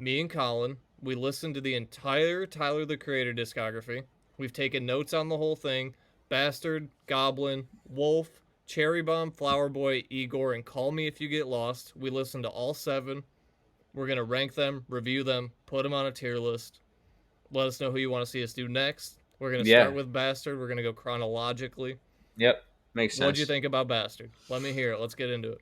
Me and Colin, we listened to the entire Tyler the Creator discography. We've taken notes on the whole thing. Bastard, Goblin, Wolf, Cherry Bomb, Flower Boy, Igor, and Call Me If You Get Lost. We listened to all seven. We're going to rank them, review them, put them on a tier list. Let us know who you want to see us do next. We're going to start Yeah. with Bastard. We're going to go chronologically. Yep. Makes What'd you sense. think about Bastard? Let me hear it. Let's get into it.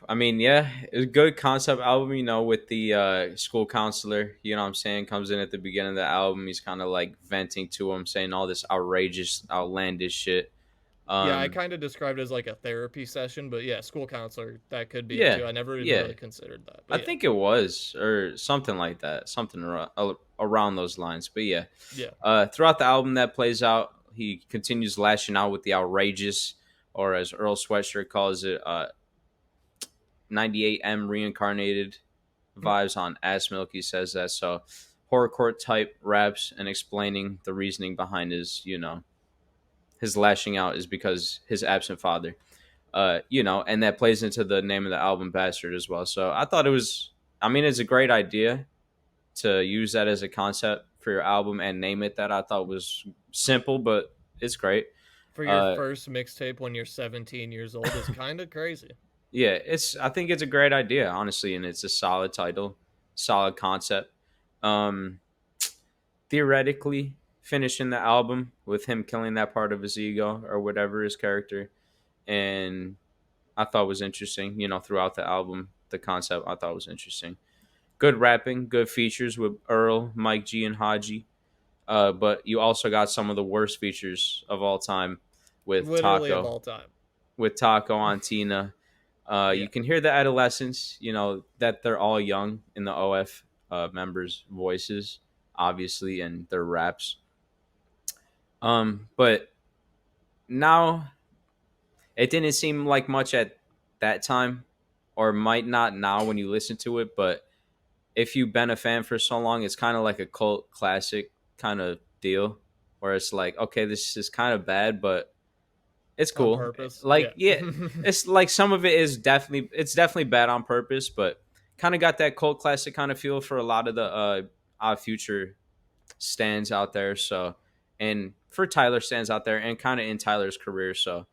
I mean, yeah, it's a good concept album, with the school counselor, what I'm saying, comes in at the beginning of the album. He's kind of like venting to him, saying all this outrageous, outlandish shit. Yeah, I Um, kind of described it as like a therapy session, but yeah, school counselor, that could be it yeah, too. I never even yeah, really considered that. I But yeah, think it was, or something like that, something around those lines. But yeah, yeah. throughout the album that plays out, he continues lashing out with the outrageous, or as Earl Sweatshirt calls it, 98M reincarnated vibes on AssMilk. He says that. So horrorcore type raps and explaining the reasoning behind his lashing out is because his absent father. And that plays into the name of the album Bastard as well. So I thought it's a great idea to use that as a concept for your album and name it that. I thought was simple, but it's great. For your Uh, first mixtape when you're 17 years old is kind of crazy. yeah, I think it's a great idea, honestly, and it's a solid title, solid concept. Um, Theoretically, finishing the album with him killing that part of his ego or whatever his character, and I thought was interesting. Throughout the album, the concept I thought was interesting. Good rapping, good features with Earl, Mike G, and Hodgy. But you also got some of the worst features of all time with Literally of Taco, all time. on Tina. Yeah. You can hear the adolescence, that they're all young in the OF members' voices, obviously, and their raps. But now it didn't seem like much at that time, or might not now when you listen to it. But if you've been a fan for so long, it's kind of like a cult classic kind of deal, where it's like, okay, this is kind of bad, but it's On cool. purpose. Like, Yeah. yeah, it's like some of it is definitely bad on purpose, but kind of got that cult classic kind of feel for a lot of the Odd Future stands out there. So, and for Tyler stands out there, and kind of in Tyler's career. So,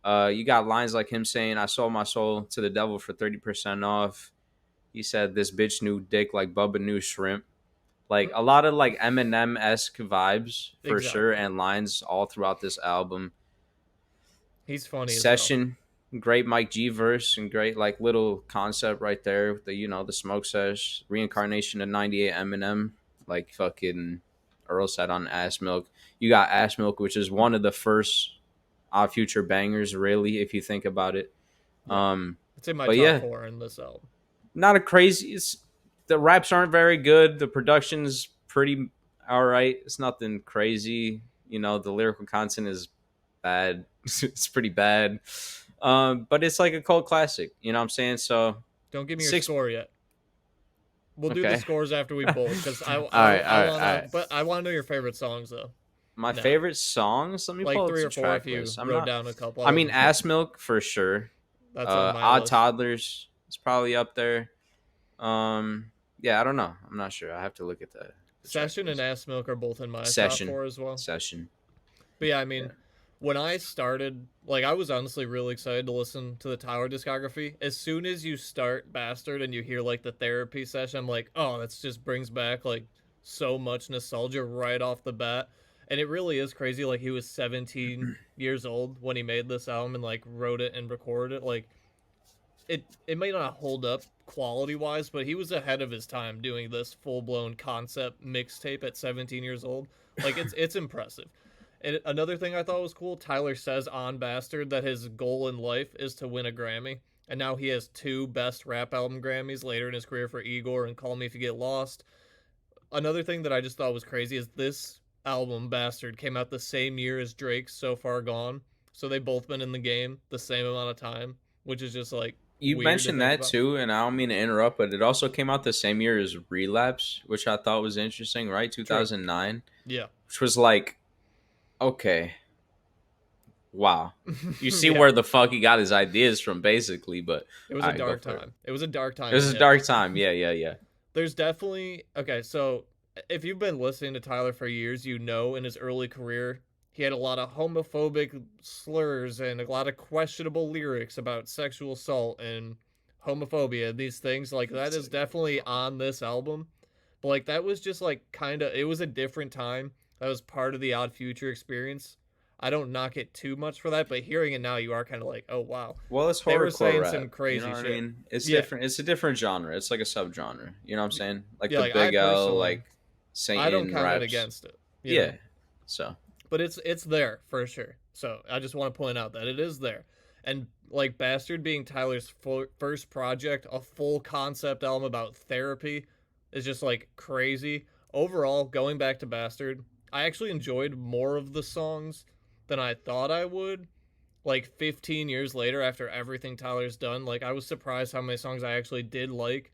you got lines like him saying, "I sold my soul to the devil for 30% off." He said, "This bitch knew dick like Bubba knew shrimp." Like a lot of like Eminem esque vibes for sure, Exactly. and lines all throughout this album. He's funny as hell. Session, great Mike G verse, and great like little concept right there with the the smoke sesh reincarnation of 98 Eminem, like fucking Earl said on AssMilk. You got AssMilk, which is one of the first Odd Future bangers, really, if you think about it. Yeah. Um, It's in my but top yeah, four in this album. not a crazy. The raps aren't very good. The production's pretty all right. It's nothing crazy. The lyrical content is bad. It's pretty bad. But it's like a cult classic. You know what I'm saying? So Don't give me your six. score yet. We'll do the Okay. scores after we all both because right. All I right. All wanna, right. but I wanna know your favorite songs though. My Now, favorite songs. Let me like pull up three the or four track if you list. I'm wrote not. down a couple. I I mean, wasn't sure. Ass Milk for sure. That's on my Odd list. Toddlers is probably up there. Yeah, I don't know. I'm not sure. I have to look at the track Session and list. Ass Milk are both in my top Session, four as well. session. But yeah, I Yeah. mean, when I started, like, I was honestly really excited to listen to the Tyler discography. As soon as you start Bastard and you hear, like, the therapy session, I'm like, oh, that just brings back, like, so much nostalgia right off the bat. And it really is crazy. Like, he was 17 years old when he made this album and, like, wrote it and recorded it. Like, it may not hold up quality wise, but he was ahead of his time doing this full blown concept mixtape at 17 years old. Like it's impressive. And another thing I thought was cool, Tyler says on Bastard that his goal in life is to win a Grammy. And now he has two best rap album Grammys later in his career for Igor and Call Me If You Get Lost. Another thing that I just thought was crazy is this album, Bastard, came out the same year as Drake's So Far Gone. So they've both been in the game the same amount of time, which is just like You weird to mentioned think that about. too, and I don't mean to interrupt, but it also came out the same year as Relapse, which I thought was interesting, right? True. 2009, Yeah. which was like, okay, wow. You see Yeah. where the fuck he got his ideas from, basically, but It was all a right, go dark for it. time. It was a dark It time was in a hip dark hop. time. Yeah, yeah, yeah. There's definitely okay. So if you've been listening to Tyler for years, you know in his early career he had a lot of homophobic slurs and a lot of questionable lyrics about sexual assault and homophobia. These things like that It's is like, what the definitely fuck? on this album. But like that was just like kind of it was a different time. That was part of the Odd Future experience. I don't knock it too much for that, but hearing it now, you are kind of like, oh wow, Well, it's they were horrorcore saying rap. some You know crazy what I shit. mean? It's Yeah, different. It's a different genre. It's like a subgenre. You know what I'm saying? Like yeah. the Like I Big L, personally, like I don't Satan count it raps. against it, you know. Yeah. So But it's there for sure. So I just want to point out that it is there, and like Bastard being Tyler's first project, a full concept album about therapy, is just like crazy. Overall, going back to Bastard, I actually enjoyed more of the songs than I thought I would. Like 15 years later, after everything Tyler's done, like I was surprised how many songs I actually did like.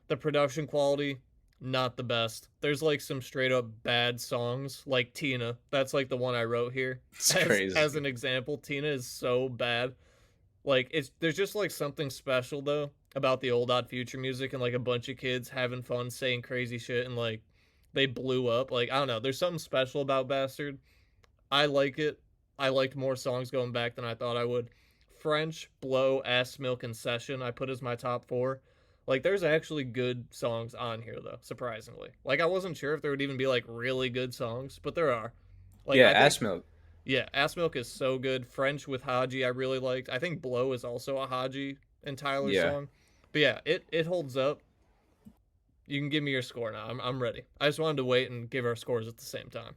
The production quality, not the best. There's like some straight up bad songs, like Tina. That's like the one I wrote here it's as crazy. an example. Tina is so bad. Like it's there's just like something special though about the old Odd Future music and like a bunch of kids having fun saying crazy shit and like they blew up. Like I don't know, there's something special about Bastard. I like it. I liked more songs going back than I thought I would. French, Blow, AssMilk, and Session I put as my top four. Like, there's actually good songs on here, though, surprisingly. Like, I wasn't sure if there would even be, like, really good songs, but there are. Like, Yeah, I think, AssMilk. yeah, AssMilk is so good. French with Hodgy I really liked. I think Blow is also a Hodgy and Tyler Yeah. song. But yeah, it holds up. You can give me your score now. I'm ready. I just wanted to wait and give our scores at the same time.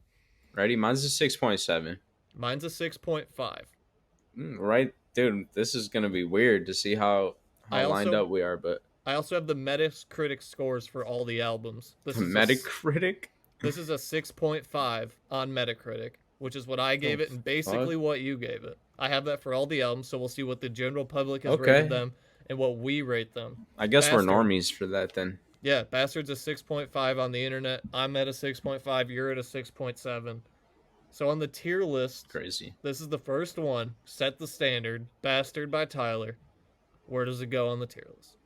Ready? Mine's a 6.7. Mine's a 6.5. Right, dude. This is gonna be weird to see how I lined also up we are, but I also have the Metacritic scores for all the albums. the Metacritic. This is a 6.5 on Metacritic, which is what I The gave it and fuck? basically what you gave it. I have that for all the albums, so we'll see what the general public has rated Okay. them and what we rate them. I guess we're Bastard. normies for that then. Yeah, Bastard's a 6.5 on the internet. I'm at a 6.5, you're at a 6.7. So on the tier list, Crazy. this is the first one. Set the standard. Bastard by Tyler. Where does it go on the tier list?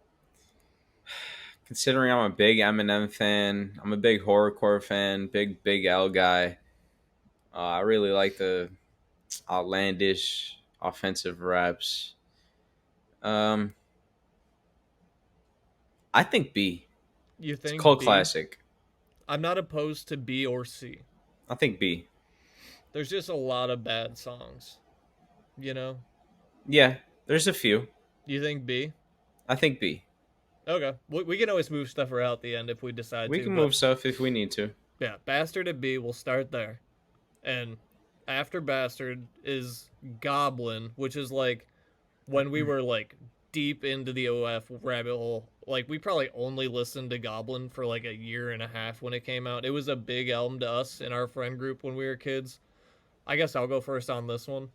Considering I'm a big Eminem fan, I'm a big horrorcore fan, big L guy. I really like the outlandish offensive raps. Um, I think B. You It's a think cult B? classic. I'm not opposed to B or C. I think B. There's just a lot of bad songs, you know? Yeah, there's a few. You think B? I think B. Okay. We can always move stuff around at the end if we decide We to, can but move stuff if we need to. yeah, Bastard at B, we'll start there. And after Bastard is Goblin, which is like when we were like deep into the OF rabbit hole. Like we probably only listened to Goblin for like a year and a half when it came out. It was a big album to us in our friend group when we were kids. I guess I'll go first on this one.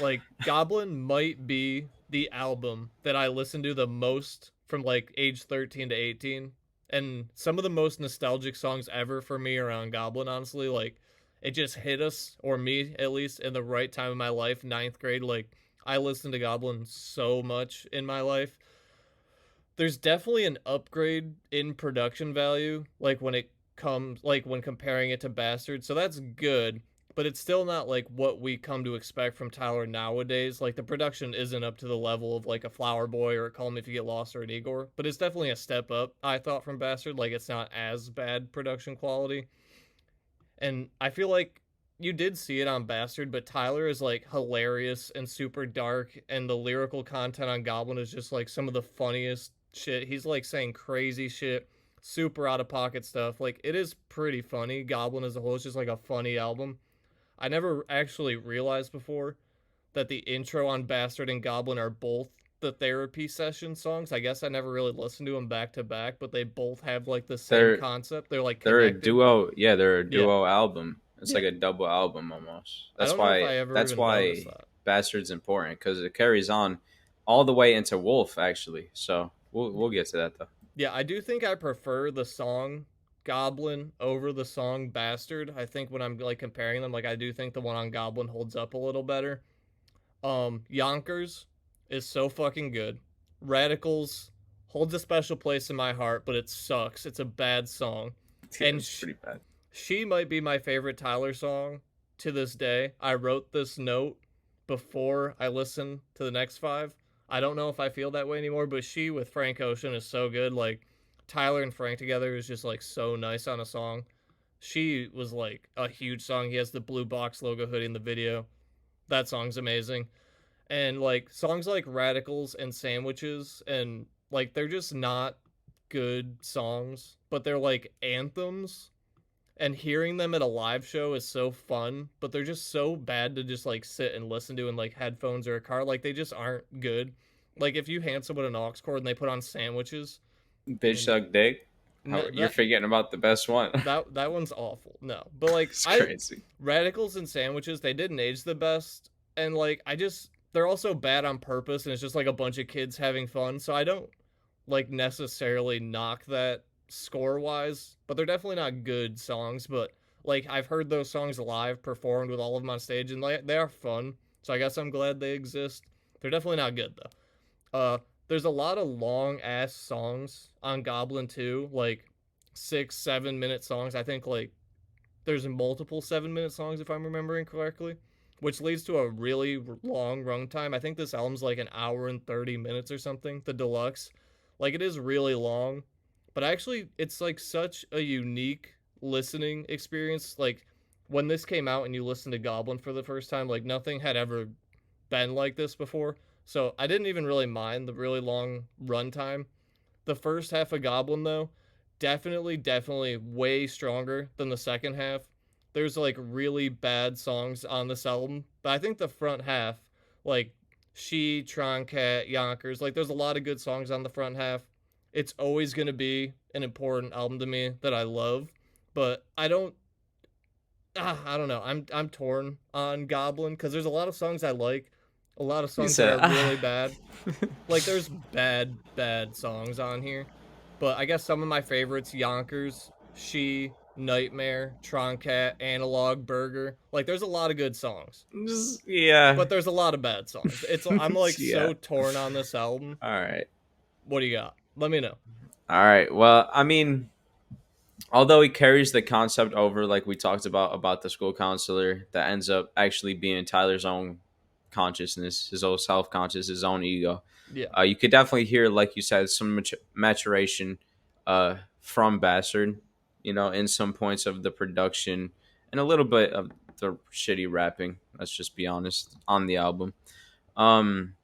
Like Goblin might be the album that I listen to the most from like age 13 to 18. And some of the most nostalgic songs ever for me are on Goblin, honestly. Like it just hit us, or me at least, in the right time of my life, ninth grade. Like I listened to Goblin so much in my life. There's definitely an upgrade in production value, like when it comes like when comparing it to Bastard. So that's good, but it's still not like what we come to expect from Tyler nowadays. Like the production isn't up to the level of like a Flower Boy or a Call Me If You Get Lost or an Igor, but it's definitely a step up, I thought, from Bastard. Like it's not as bad production quality. And I feel like you did see it on Bastard, but Tyler is like hilarious and super dark, and the lyrical content on Goblin is just like some of the funniest shit. He's like saying crazy shit, super out of pocket stuff. Like it is pretty funny. Goblin as a whole is just like a funny album. I never actually realized before that the intro on Bastard and Goblin are both the therapy session songs. I guess I never really listened to them back to back, but they both have like the same They're concept. They're like they're a connected. duo. Yeah, they're a Yeah. duo album. It's Yeah. like a double album almost. I That's don't know if why I ever that's even noticed why that. Bastard's important because it carries on all the way into Wolf actually. So we'll get to that though. Yeah, I do think I prefer the song Goblin over the song Bastard. I think when I'm like comparing them, like I do think the one on Goblin holds up a little better. Yonkers is so fucking good. Radicals holds a special place in my heart, but it sucks. It's a bad song. Yeah, And it's pretty bad. she might be my favorite Tyler song to this day. I wrote this note before I listened to the next five. I don't know if I feel that way anymore, but she with Frank Ocean is so good. Like Tyler and Frank together is just like so nice on a song. She was like a huge song. He has the blue box logo hoodie in the video. That song's amazing. And like songs like Radicals and Sandwiches and like they're just not good songs, but they're like anthems, and hearing them at a live show is so fun, but they're just so bad to just like sit and listen to in like headphones or a car. Like they just aren't good. Like if you hand someone an aux cord and they put on Sandwiches Bitch and suck dick. How you're that forgetting about the best one? that one's awful. No, but like It's I crazy. Radicals and Sandwiches, they didn't age the best, and like I just they're also bad on purpose, and it's just like a bunch of kids having fun. So I don't like necessarily knock that score wise, but they're definitely not good songs. But like I've heard those songs live performed with all of them on stage, and like they are fun. So I guess I'm glad they exist. They're definitely not good though. There's a lot of long ass songs on Goblin too, like 6 7 minute songs. I think like there's multiple 7 minute songs if I'm remembering correctly, which leads to a really long runtime. I think this album's like an hour and 30 minutes or something, the deluxe. Like it is really long, but actually it's like such a unique listening experience. Like when this came out and you listened to Goblin for the first time, like nothing had ever been like this before. So I didn't even really mind the really long runtime. The first half of Goblin though, definitely way stronger than the second half. There's like really bad songs on this album, but I think the front half, like She, Tron Cat, Yonkers, like there's a lot of good songs on the front half. It's always gonna be an important album to me that I love, but I don't know. I'm torn on Goblin because there's a lot of songs I like, a lot of He songs that said, are really bad. Like there's bad songs on here, but I guess some of my favorites: Yonkers, She, Nightmare, Tron Cat, Analog, Burger. Like there's a lot of good songs, just, yeah. but there's a lot of bad songs. I'm like Yeah. so torn on this album. All right. What do you got? Let me know. All right. Well, I mean, although he carries the concept over, like we talked about the school counselor, that ends up actually being Tyler's own consciousness, his own self conscious, his own ego. Yeah, You could definitely hear, like you said, some maturation from Bastard, in some points of the production and a little bit of the shitty rapping. Let's just be honest on the album. Um,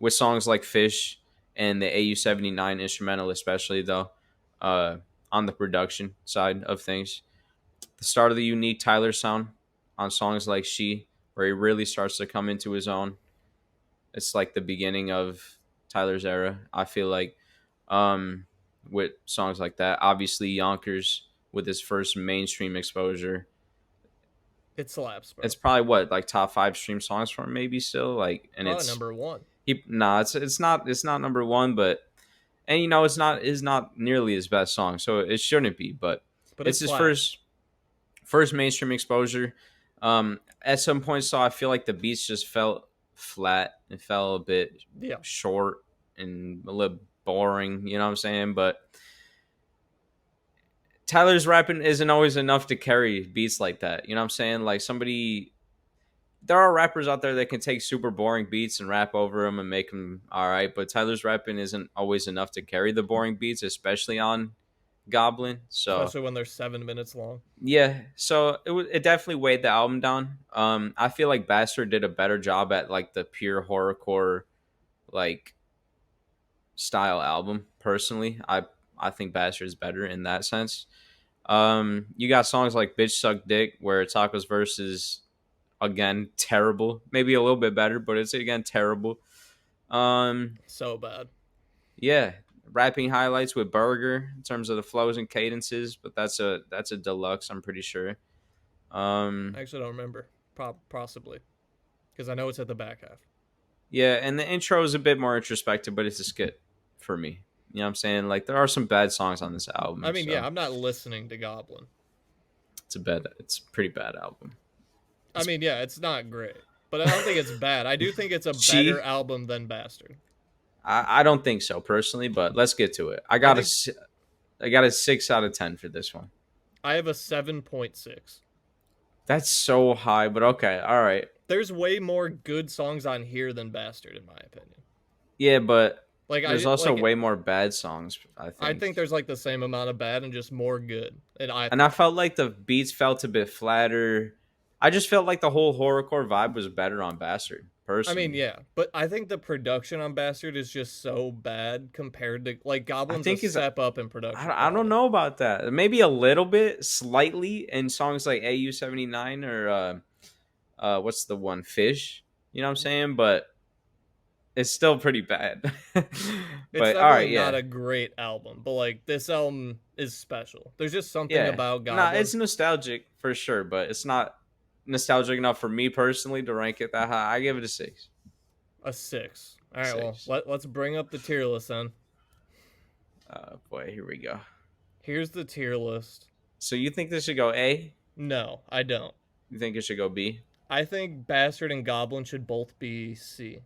with songs like Fish and the AU-79 instrumental, especially though, uh, on the production side of things, the start of the unique Tyler sound on songs like She, where he really starts to come into his own. It's like the beginning of Tyler's era, I feel like, um, with songs like that. Obviously, Yonkers with his first mainstream exposure. it slaps, bro. It's probably what, like top five stream songs for him, maybe still like, and Probably it's number one, it's not number one, but and it's not nearly his best song, so it shouldn't be, but but it it's his slaps. first mainstream exposure. At some point, so I feel like the beats just felt flat. It felt a bit Yeah, short and a little boring. You know what I'm saying? But Tyler's rapping isn't always enough to carry beats like that. You know what I'm saying? Like there are rappers out there that can take super boring beats and rap over them and make them all right. But Tyler's rapping isn't always enough to carry the boring beats, especially on Goblin. So especially when they're 7 minutes long. yeah, so it definitely weighed the album down. I feel like Bastard did a better job at like the pure horrorcore like style album. Personally, I think Bastard's better in that sense. You got songs like "Bitch Suck Dick" where Taco's verse is again terrible, maybe a little bit better, but it's again terrible. Um, So bad. yeah, rapping highlights with Burger in terms of the flows and cadences, but that's a deluxe, I'm pretty sure. I Um, actually don't remember. Possibly because I know it's at the back half. yeah, and the intro is a bit more introspective, but it's a skit for me. You know what I'm saying? Like there are some bad songs on this I album, mean, yeah, so I'm not listening to Goblin. it's a pretty bad album. I It's mean, yeah, it's not great, but I don't think it's bad. I do think it's a better She album than Bastard. I don't think so personally, but let's get to it. I think I got a 6 out of 10 for this one. I have a 7.6. That's so high, but okay, all right. There's way more good songs on here than Bastard, in my opinion. Yeah, but Like I there's did, also like way more bad songs, I I think. think there's like the same amount of bad and just more good. And And I felt like the beats felt a bit flatter. I just felt like the whole horrorcore vibe was better on Bastard, I mean, personally. yeah, but I think the production on Bastard is just so bad compared to like I Goblin's a think is step up in production I don't quality. know about that. Maybe a little bit, slightly in songs like AU79 or what's the one Fish. You know what I'm saying? But it's still pretty bad. It's But all definitely right, not yeah, a great album, but like this album is special. There's just something yeah. about Nah, Goblin. it's nostalgic for sure, but it's not nostalgic enough for me personally to rank it that high. I give it a six. A 6. All right, well, Six. let's bring up the tier list then. Boy, here we go. Here's the tier list. So you think this should go A? No, I don't. You think it should go B? I think Bastard and Goblin should both be C.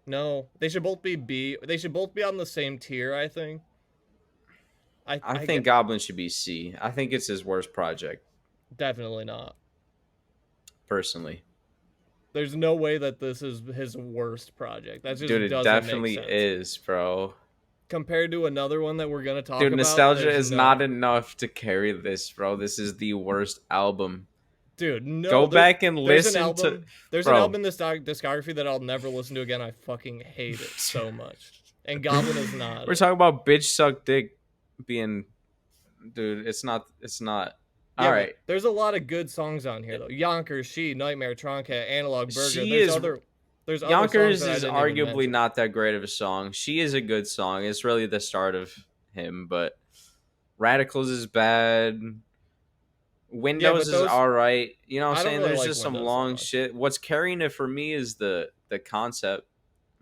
No, they should both be B. They should both be on the same tier, I think. I I think get Goblin should be C. I think it's his worst project, definitely not. personally. There's no way that this is his worst project. That Dude, just it doesn't make definitely sense. is, bro. Compared to another one that we're going to talk Dude, about, nostalgia there's is not no. enough to carry this, bro. This is the worst album. Dude, no. Go back and There's an listen to, album. There's an album bro. in this discography that I'll never listen to again. I fucking hate it so much. And Goblin is not We're it. talking about bitch suck dick being, dude. It's not. It's not. All Yeah, but right. there's a lot of good songs on here though. Yonkers, She, Nightmare, Tron Cat, Analog Burger. She is. There's other songs Yonkers that I is didn't even arguably mention. not that great of a song. She is a good song. It's really the start of him, but Radicals is bad. Yeah, Windows but is those all right. You know what I'm I don't saying? really There's like just some Windows that long much. shit. What's carrying it for me is the concept.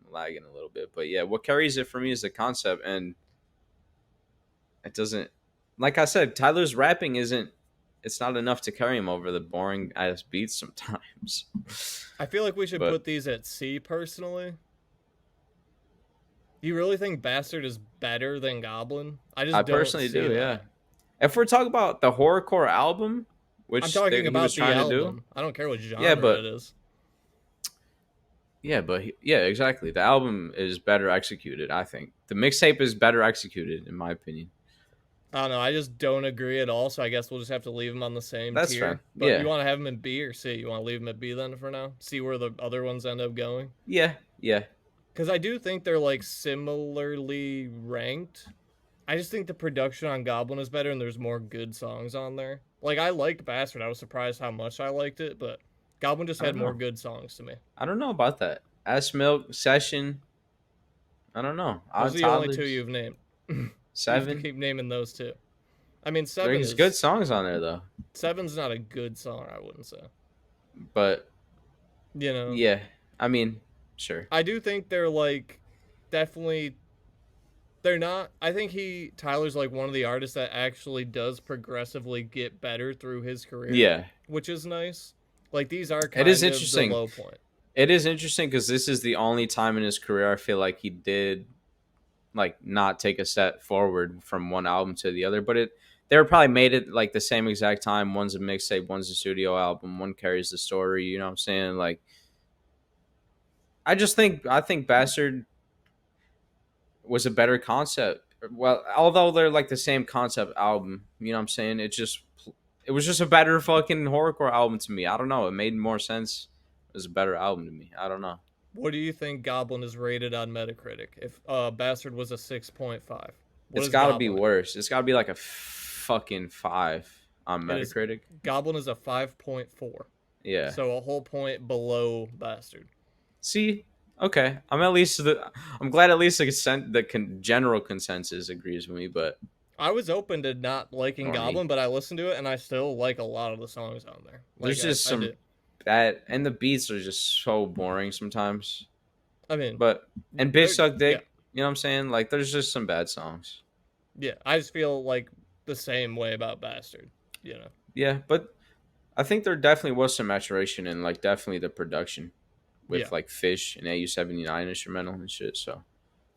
I'm lagging a little bit, but yeah, what carries it for me is the concept, and it doesn't. Like I said, Tyler's rapping isn't. It's not enough to carry him over the boring ass beats sometimes. I feel like we should But put these at C personally. You really think Bastard is better than Goblin? I I just don't personally see do, yeah. that. If we're talking about the horrorcore album, I'm which talking he was about the trying to do, album. I don't care what yeah, genre it but is. yeah, but yeah, exactly. The album is better executed. I think the mixtape is better executed, in my opinion. I don't know. I just don't agree at all. So I guess we'll just have to leave them on the same That's fair. tier. But you Yeah, want to have them in B or C? You want to leave them at B then for now? See where the other ones end up going? yeah, yeah. Because I do think they're like similarly ranked. I just think the production on Goblin is better and there's more good songs on there. Like I liked Bastard. I was surprised how much I liked it, but Goblin just I had don't more know. good songs to me. I don't know about that. AssMilk Session. I don't know. Those Odd are the only two Toddlers you've named. You have to Seven. keep naming those two. I mean, There's good songs on there though, Seven's not a good song. I wouldn't say. but You know, yeah. I mean, sure. I do think they're like definitely. They're not. I think Tyler's like one of the artists that actually does progressively get better through his career, Yeah, which is nice. Like these are it is kind of the interesting. low point. It is interesting because this is the only time in his career I feel like he did like not take a step forward from one album to the other. But they were probably made it like the same exact time. One's a mixtape, one's a studio album, one carries the story. You know what I'm saying? Like I think Bastard was a better concept. Well, although they're like the same concept album, you know what I'm saying? It was just a better fucking horrorcore album to me. I don't know. It made more sense. It was a better album to me. I don't know. What do you think Goblin is rated on Metacritic? If Bastard was a 6.5, what It's is got to be Goblin at? worse. It's got to be like a fucking 5 on It is Metacritic. Goblin is a 5.4, Yeah. so a whole point below Bastard. See, okay. I'm glad at least general consensus agrees with me, but I was open to not liking for me, Goblin, but I listened to it and I still like a lot of the songs on there. Like there's just I do. some bad, and the beats are just so boring sometimes. I mean, But and bitch suck yeah, dick, you know what I'm saying? Like there's just some bad songs. yeah. I just feel like the same way about Bastard. You know. Yeah, but I think there definitely was some maturation in like definitely the production Yeah. with like Fish and AU79 instrumental and shit. So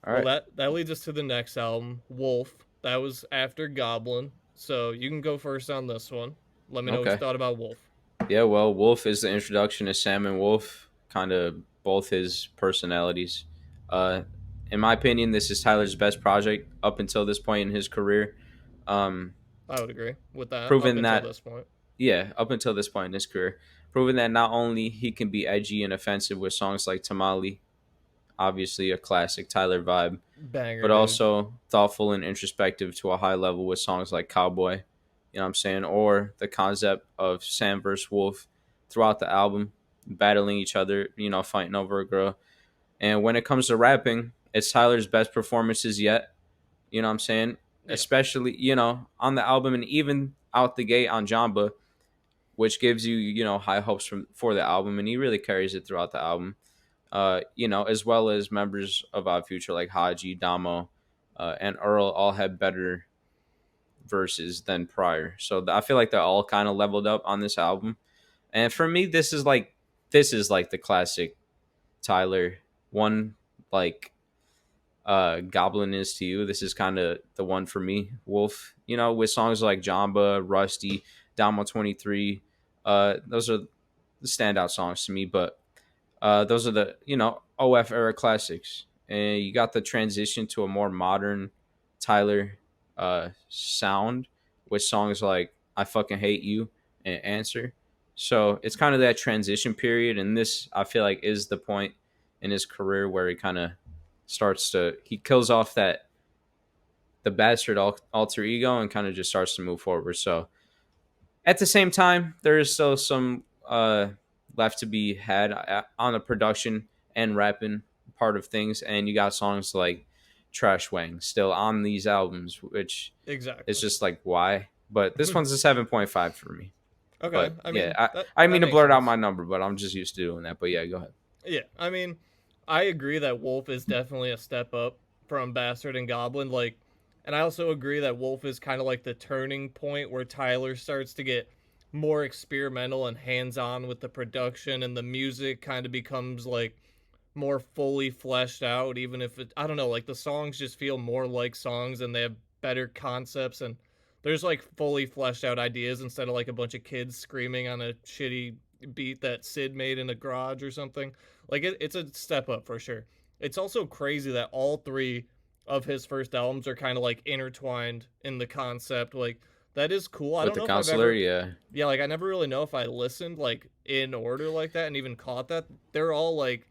All Well, right. that leads us to the next album, Wolf. That was after Goblin. So you can go first on this one. Let me know what you Okay. thought about Wolf. Yeah, well, Wolf is the introduction to Sam and Wolf, kind of both his personalities. Uh, in my opinion, this is Tyler's best project up until this point in his career. Um, I would agree with that up Proving until that, this point. yeah, up until this point in his career, proving that not only he can be edgy and offensive with songs like Tamale, obviously a classic Tyler vibe, Banger, but dude. also thoughtful and introspective to a high level with songs like Cowboy, you know what I'm saying? Or the concept of Sam versus Wolf throughout the album, battling each other, fighting over a girl. And when it comes to rapping, it's Tyler's best performances yet, you know what I'm saying? Yeah, Especially, on the album and even out the gate on Jamba, which gives you, high hopes for the album. And he really carries it throughout the album, as well as members of Odd Future like Hodgy, Domo, and Earl all had better verses than prior. So I feel like they're all kind of leveled up on this album. And for me, this is like the classic Tyler one, like Goblin is to you. This is kind of the one for me. Wolf, with songs like Jamba, Rusty, Domo 23. Those are the standout songs to me. But those are the OF era classics, and you got the transition to a more modern Tyler sound with songs like "I Fucking Hate You" and "Answer." So it's kind of that transition period, and this I feel like is the point in his career where he kind of he kills off the bastard alter ego and kind of just starts to move forward. So at the same time, there is still some left to be had on the production and rapping part of things, and you got songs like Trash Wang still on these albums, which is exactly. just like why. But this one's a 7.5 for me. Okay, But I yeah, mean I that mean to makes blurt out sense. my number, but I'm just used to doing that. But yeah, go ahead. Yeah, I mean, I agree that Wolf is definitely a step up from Bastard and Goblin. Like, and I also agree that Wolf is kind of like the turning point where Tyler starts to get more experimental and hands on with the production, and the music kind of becomes like more fully fleshed out. Even if it, I don't know, like the songs just feel more like songs and they have better concepts, and there's like fully fleshed out ideas instead of like a bunch of kids screaming on a shitty beat that Sid made in a garage or something. Like it's a step up for sure. It's also crazy that all three of his first albums are kind of like intertwined in the concept. Like that is cool. I With don't the know if I've counselor, ever, yeah, yeah, like I never really know if I listened like in order like that and even caught that. They're all like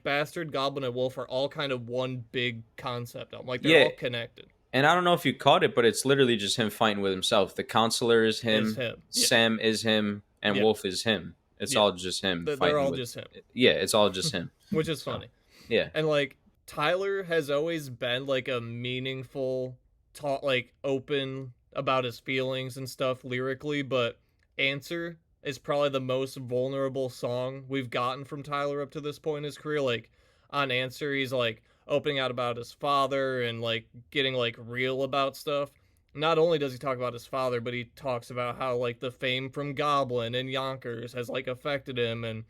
Bastard, Goblin, and Wolf are all kind of one big concept album. Like they're yeah. all connected. And I don't know if you caught it, but it's literally just him fighting with himself. The counselor is Is him, him. Yeah. Sam is him, and Yeah. Wolf is him. It's Yeah. all just him They're fighting all with. just him. Yeah, it's all just him. Which is So funny. yeah, And like Tyler has always been like a meaningful talk, like open about his feelings and stuff lyrically, but Answer is probably the most vulnerable song we've gotten from Tyler up to this point in his career. Like on Answer, he's like opening out about his father and like getting like real about stuff. Not only does he talk about his father, but he talks about how like the fame from Goblin and Yonkers has like affected him, and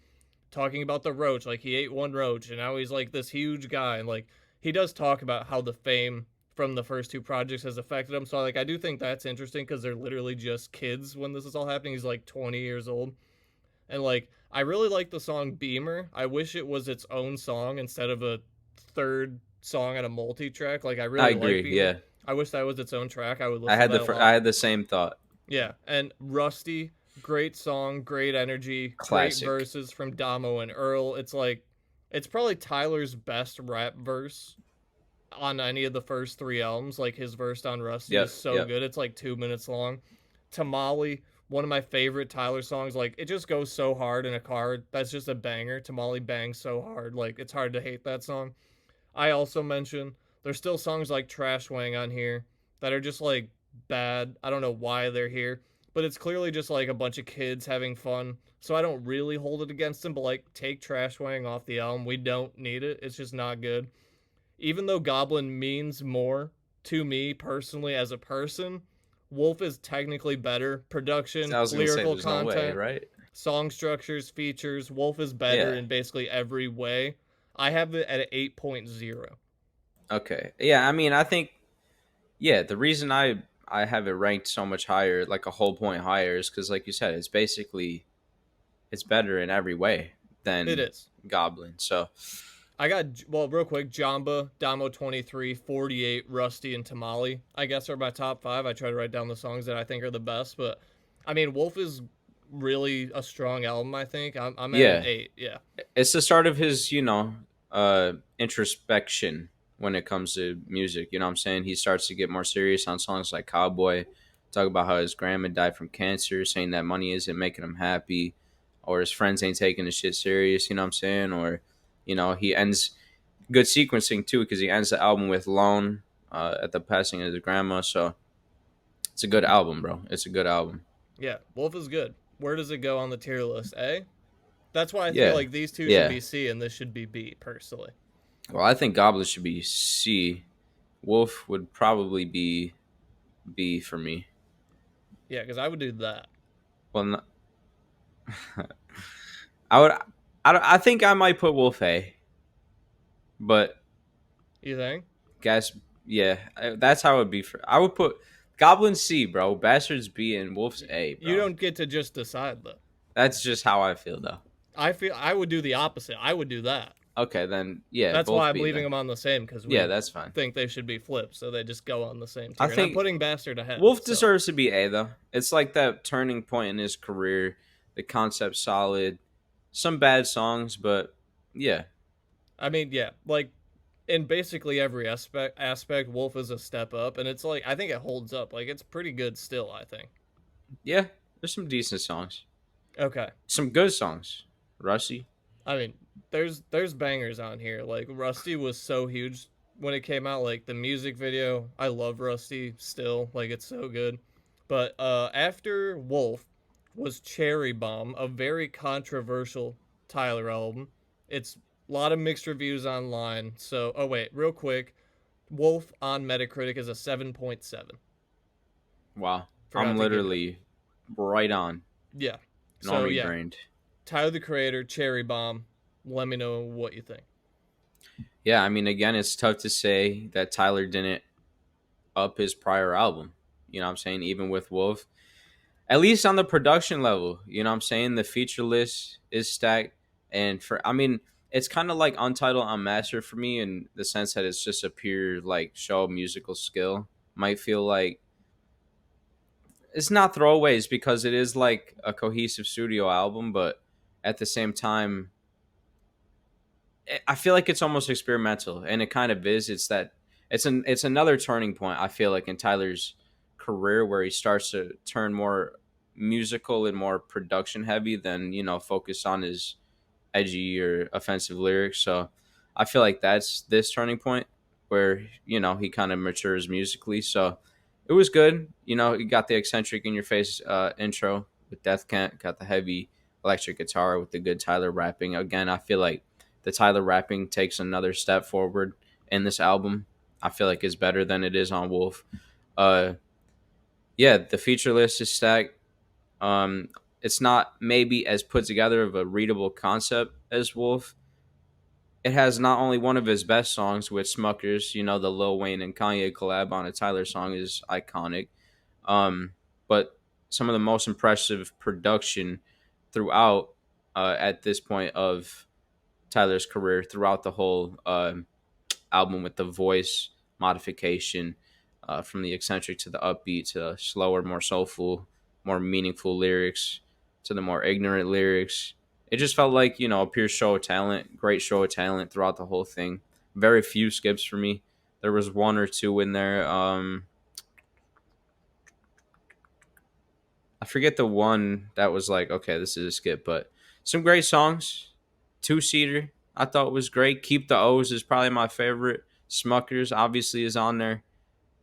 talking about the roach, like he ate one roach and now he's like this huge guy, and like he does talk about how the fame from the first two projects has affected him. So like I do think that's interesting because they're literally just kids when this is all happening. He's like 20 years old, and like I really like the song Beamer. I wish it was its own song instead of a third song on a multi-track. Like I I really like agree. Beamer. Yeah, I wish that was its own track. I would I listen had to that a I lot. had the same thought. Yeah, and Rusty, great song, great energy, great Classic. verses from Damo and Earl. It's like it's probably Tyler's best rap verse on any of the first three albums. Like his verse on Rusty is Yep. so Yep. good. It's like 2 minutes long. Tamale, one of my favorite Tyler songs. Like it just goes so hard in a car. That's just a banger. Tamale bangs so hard. Like it's hard to hate that song. I also mentioned there's still songs like Trash Wang on here that are just like bad. I don't know why they're here, but it's clearly just like a bunch of kids having fun. So I don't really hold it against them, but like take Trash Wang off the album. We don't need it. It's just not good. Even though Goblin means more to me personally as a person, Wolf is technically better. So Production, I was gonna say, lyrical there's no way, content, right? song structures, features. Wolf is better Yeah. in basically every way. I have it at an 8.0. Okay. Yeah, I mean, I think yeah, the reason I have it ranked so much higher, like a whole point higher, is because, like you said, it's basically it's better in every way It than is. Goblin. So I got, well, real quick, Jamba, Domo 23, 48, Rusty, and Tamale, I guess, are my top five. I try to write down the songs that I think are the best, but I mean, Wolf is really a strong album, I think. I'm at an yeah, 8, yeah. it's the start of his, introspection when it comes to music. You know what I'm saying? He starts to get more serious on songs like Cowboy, talk about how his grandma died from cancer, saying that money isn't making him happy, or his friends ain't taking his shit serious. You know what I'm saying? Or, he ends good sequencing too because he ends the album with Lone at the passing of his grandma. So it's a good album, bro. It's a good album. Yeah, Wolf is good. Where does it go on the tier list? A? That's why I feel Yeah, like these two should yeah. be C and this should be B, personally. Well, I think Goblin should be C. Wolf would probably be B for me. Yeah, because I would do that. Well, I would. I think I might put Wolf A, but You think? guess yeah, that's how it would be for. I would put Goblin C, bro. Bastards B and Wolf's A, You bro. don't get to just decide, though. That's just how I feel, though. I feel I would do the opposite. I would do that. Okay, then yeah, That's why both I'm B leaving then. them on the same because Yeah, we that's fine. think they should be flipped, so they just go on the same I tier. And I'm think putting Bastard ahead. Wolf So deserves to be A though. It's like that turning point in his career. The concept's solid. Some bad songs, but yeah, I mean, yeah, like in basically every aspect, Wolf is a step up, and it's like I think it holds up. Like it's pretty good still. I think. yeah. There's some decent songs. Okay. Some good songs. Rusty. I mean, there's bangers on here. Like Rusty was so huge when it came out. Like the music video, I love Rusty still. Like it's so good. But after Wolf was Cherry Bomb, a very controversial Tyler album. It's a lot of mixed reviews online. So, oh wait, real quick, Wolf on Metacritic is a 7.7. Wow. Forgot I'm to give it up. literally right on. Yeah. So Normie yeah, brained. Tyler the Creator, Cherry Bomb. Let me know what you think. Yeah, I mean, again, it's tough to say that Tyler didn't up his prior album. You know what I'm saying? Even with Wolf. At least on the production level, you know what I'm saying? The feature list is stacked. And I mean, it's kind of like Untitled Unmastered for me in the sense that it's just a pure, like, show of musical skill. Might feel like it's not throwaways because it is like a cohesive studio album, but at the same time, I feel like it's almost experimental, and it kind of is. It's another turning point. I feel like in Tyler's career where he starts to turn more musical and more production heavy than focus on his edgy or offensive lyrics. So I feel like that's this turning point where he kind of matures musically. So it was good. You got the eccentric in your face intro with Death Kent, got the heavy electric guitar with the good Tyler rapping. Again, I feel like the Tyler rapping takes another step forward in this album. I feel like it's better than it is on Wolf. Uh, yeah, the feature list is stacked. Um, it's not maybe as put together of a readable concept as Wolf. It has not only one of his best songs with Smuckers, the Lil Wayne and Kanye collab on a Tyler song is iconic, but some of the most impressive production throughout at this point of Tyler's career throughout the whole album with the voice modification from the eccentric to the upbeat to slower, more soulful, more meaningful lyrics to the more ignorant lyrics. It just felt like, a pure show of talent, great show of talent throughout the whole thing. Very few skips for me. There was one or two in there. I forget the one that was like, okay, this is a skip, but some great songs. Two seater, I thought was great. Keep the O's is probably my favorite. Smuckers obviously is on there.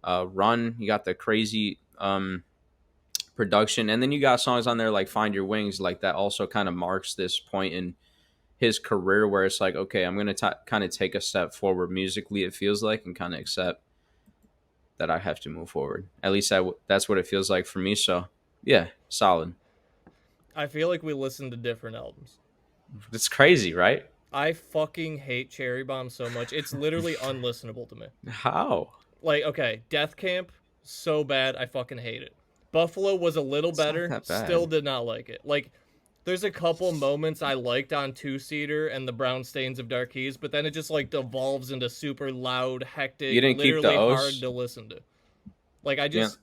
Run, you got the crazy production, and then you got songs on there like Find Your Wings, like that also kind of marks this point in his career where it's like, okay, I'm gonna kind of take a step forward musically. It feels like, and kind of accept that I have to move forward. At least that's what it feels like for me. So yeah, solid. I feel like we listened to different albums. It's crazy, right? I fucking hate Cherry Bomb so much. It's literally unlistenable to me. How? Like, okay, Death Camp, so bad, I fucking hate it. Buffalo was a little It's not better, that still bad. did not like it. Like, there's a couple moments I liked on Two Seater and the Brown Stains of Dark Keys, but then it just like devolves into super loud, You hectic, didn't keep the literally hard O's. to listen to. Like, I You ain't, just,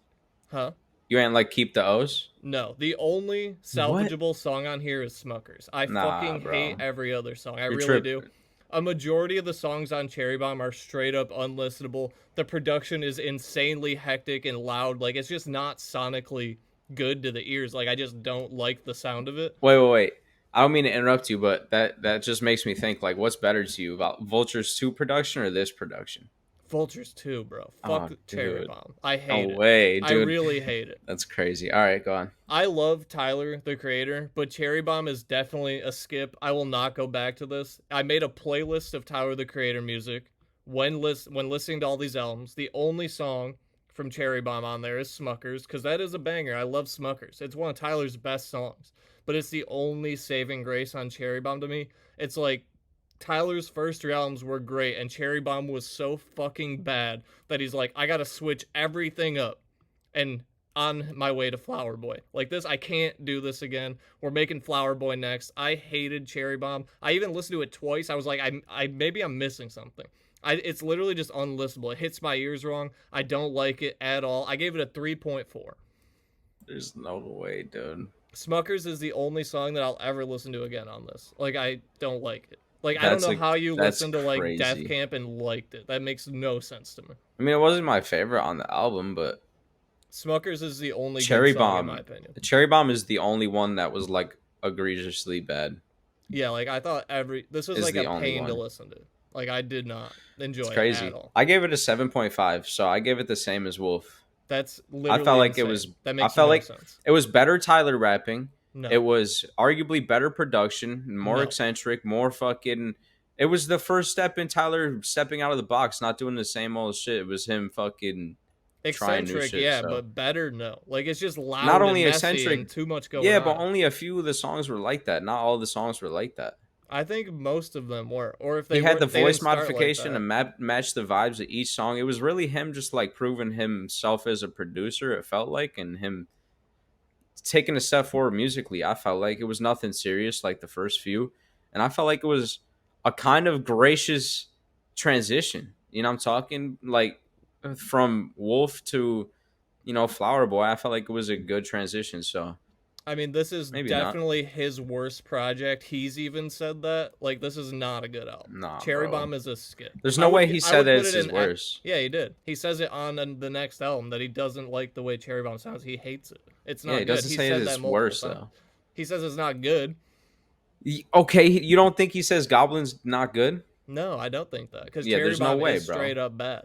huh? you ain't like keep the O's. No, the only What? salvageable song on here is Smuckers. I Nah, fucking hate bro. every other song. I You're really do. tripping. A majority of the songs on Cherry Bomb are straight up unlistenable. The production is insanely hectic and loud. Like, it's just not sonically good to the ears. Like, I just don't like the sound of it. Wait. I don't mean to interrupt you, but that just makes me think like, what's better to you about Vulture's 2 production or this production? Vultures too, bro. Oh, Fuck Cherry dude. Bomb. I No hate it. way, I dude. really hate it. That's crazy. All right, go on. I love Tyler, the creator, but Cherry Bomb is definitely a skip. I will not go back to this. I made a playlist of Tyler, the creator music. When listening to all these albums, the only song from Cherry Bomb on there is Smuckers, because that is a banger. I love Smuckers. It's one of Tyler's best songs, but it's the only saving grace on Cherry Bomb to me. It's like Tyler's first 3 albums were great, and Cherry Bomb was so fucking bad that he's like, I gotta switch everything up. And on my way to Flower Boy. Like this, I can't do this again. We're making Flower Boy next. I hated Cherry Bomb. I even listened to it twice. I was like, I maybe I'm missing something. It's literally just unlistenable. It hits my ears wrong. I don't like it at all. I gave it a 3.4. There's no way, dude. Smuckers is the only song that I'll ever listen to again on this. Like I don't like it. Like I don't That's know a how you that's listened to like Death crazy. Camp and liked it. That makes no sense to me. I mean, it wasn't my favorite on the album, but Smuckers is the only good Cherry song in my Bomb, opinion. Cherry Bomb is the only one that was like egregiously bad. Yeah, like I thought this was Is like a the only pain to one. listen to. Like I did not enjoy It's it at crazy. all. I gave it a 7.5, so I gave it the same as Wolf. That's I felt literally like it insane. was. That I makes felt no like sense. it was better Tyler rapping. It No, was arguably better production, more no. eccentric, more fucking. It was the first step in Tyler stepping out of the box, not doing the same old shit. It was him fucking trying new Eccentric, shit. yeah, So but better no. Like it's just not loud and only messy and eccentric, too much going yeah, but on. only a few of the songs were like that. Not all the songs were like that. I think most of them were, or if He they had the weren't, they didn't voice start like modification to that. match the vibes of each song. It was really him just like proving himself as a producer. It felt like, and him taking a step forward musically. I felt like it was nothing serious like the first few, and I felt like it was a kind of gracious transition. You know, I'm talking like from Wolf to Flower Boy. I felt like it was a good transition. So I mean, this is maybe not. definitely his worst project. He's even said that. Like, this is not a good album. Nah, Cherry bro. Bomb is a skip. There's no way he I said would that put it's it his in. worst. Yeah, he did. He says it on the next album that he doesn't like the way Cherry Bomb sounds. He hates it. It's Yeah, not he good. doesn't He say said it's that multiple worse times. though. He says it's not good. Okay, you don't think he says Goblin's not good? No, I don't think that because Yeah, Cherry there's no Bomb way, is bro. straight up bad.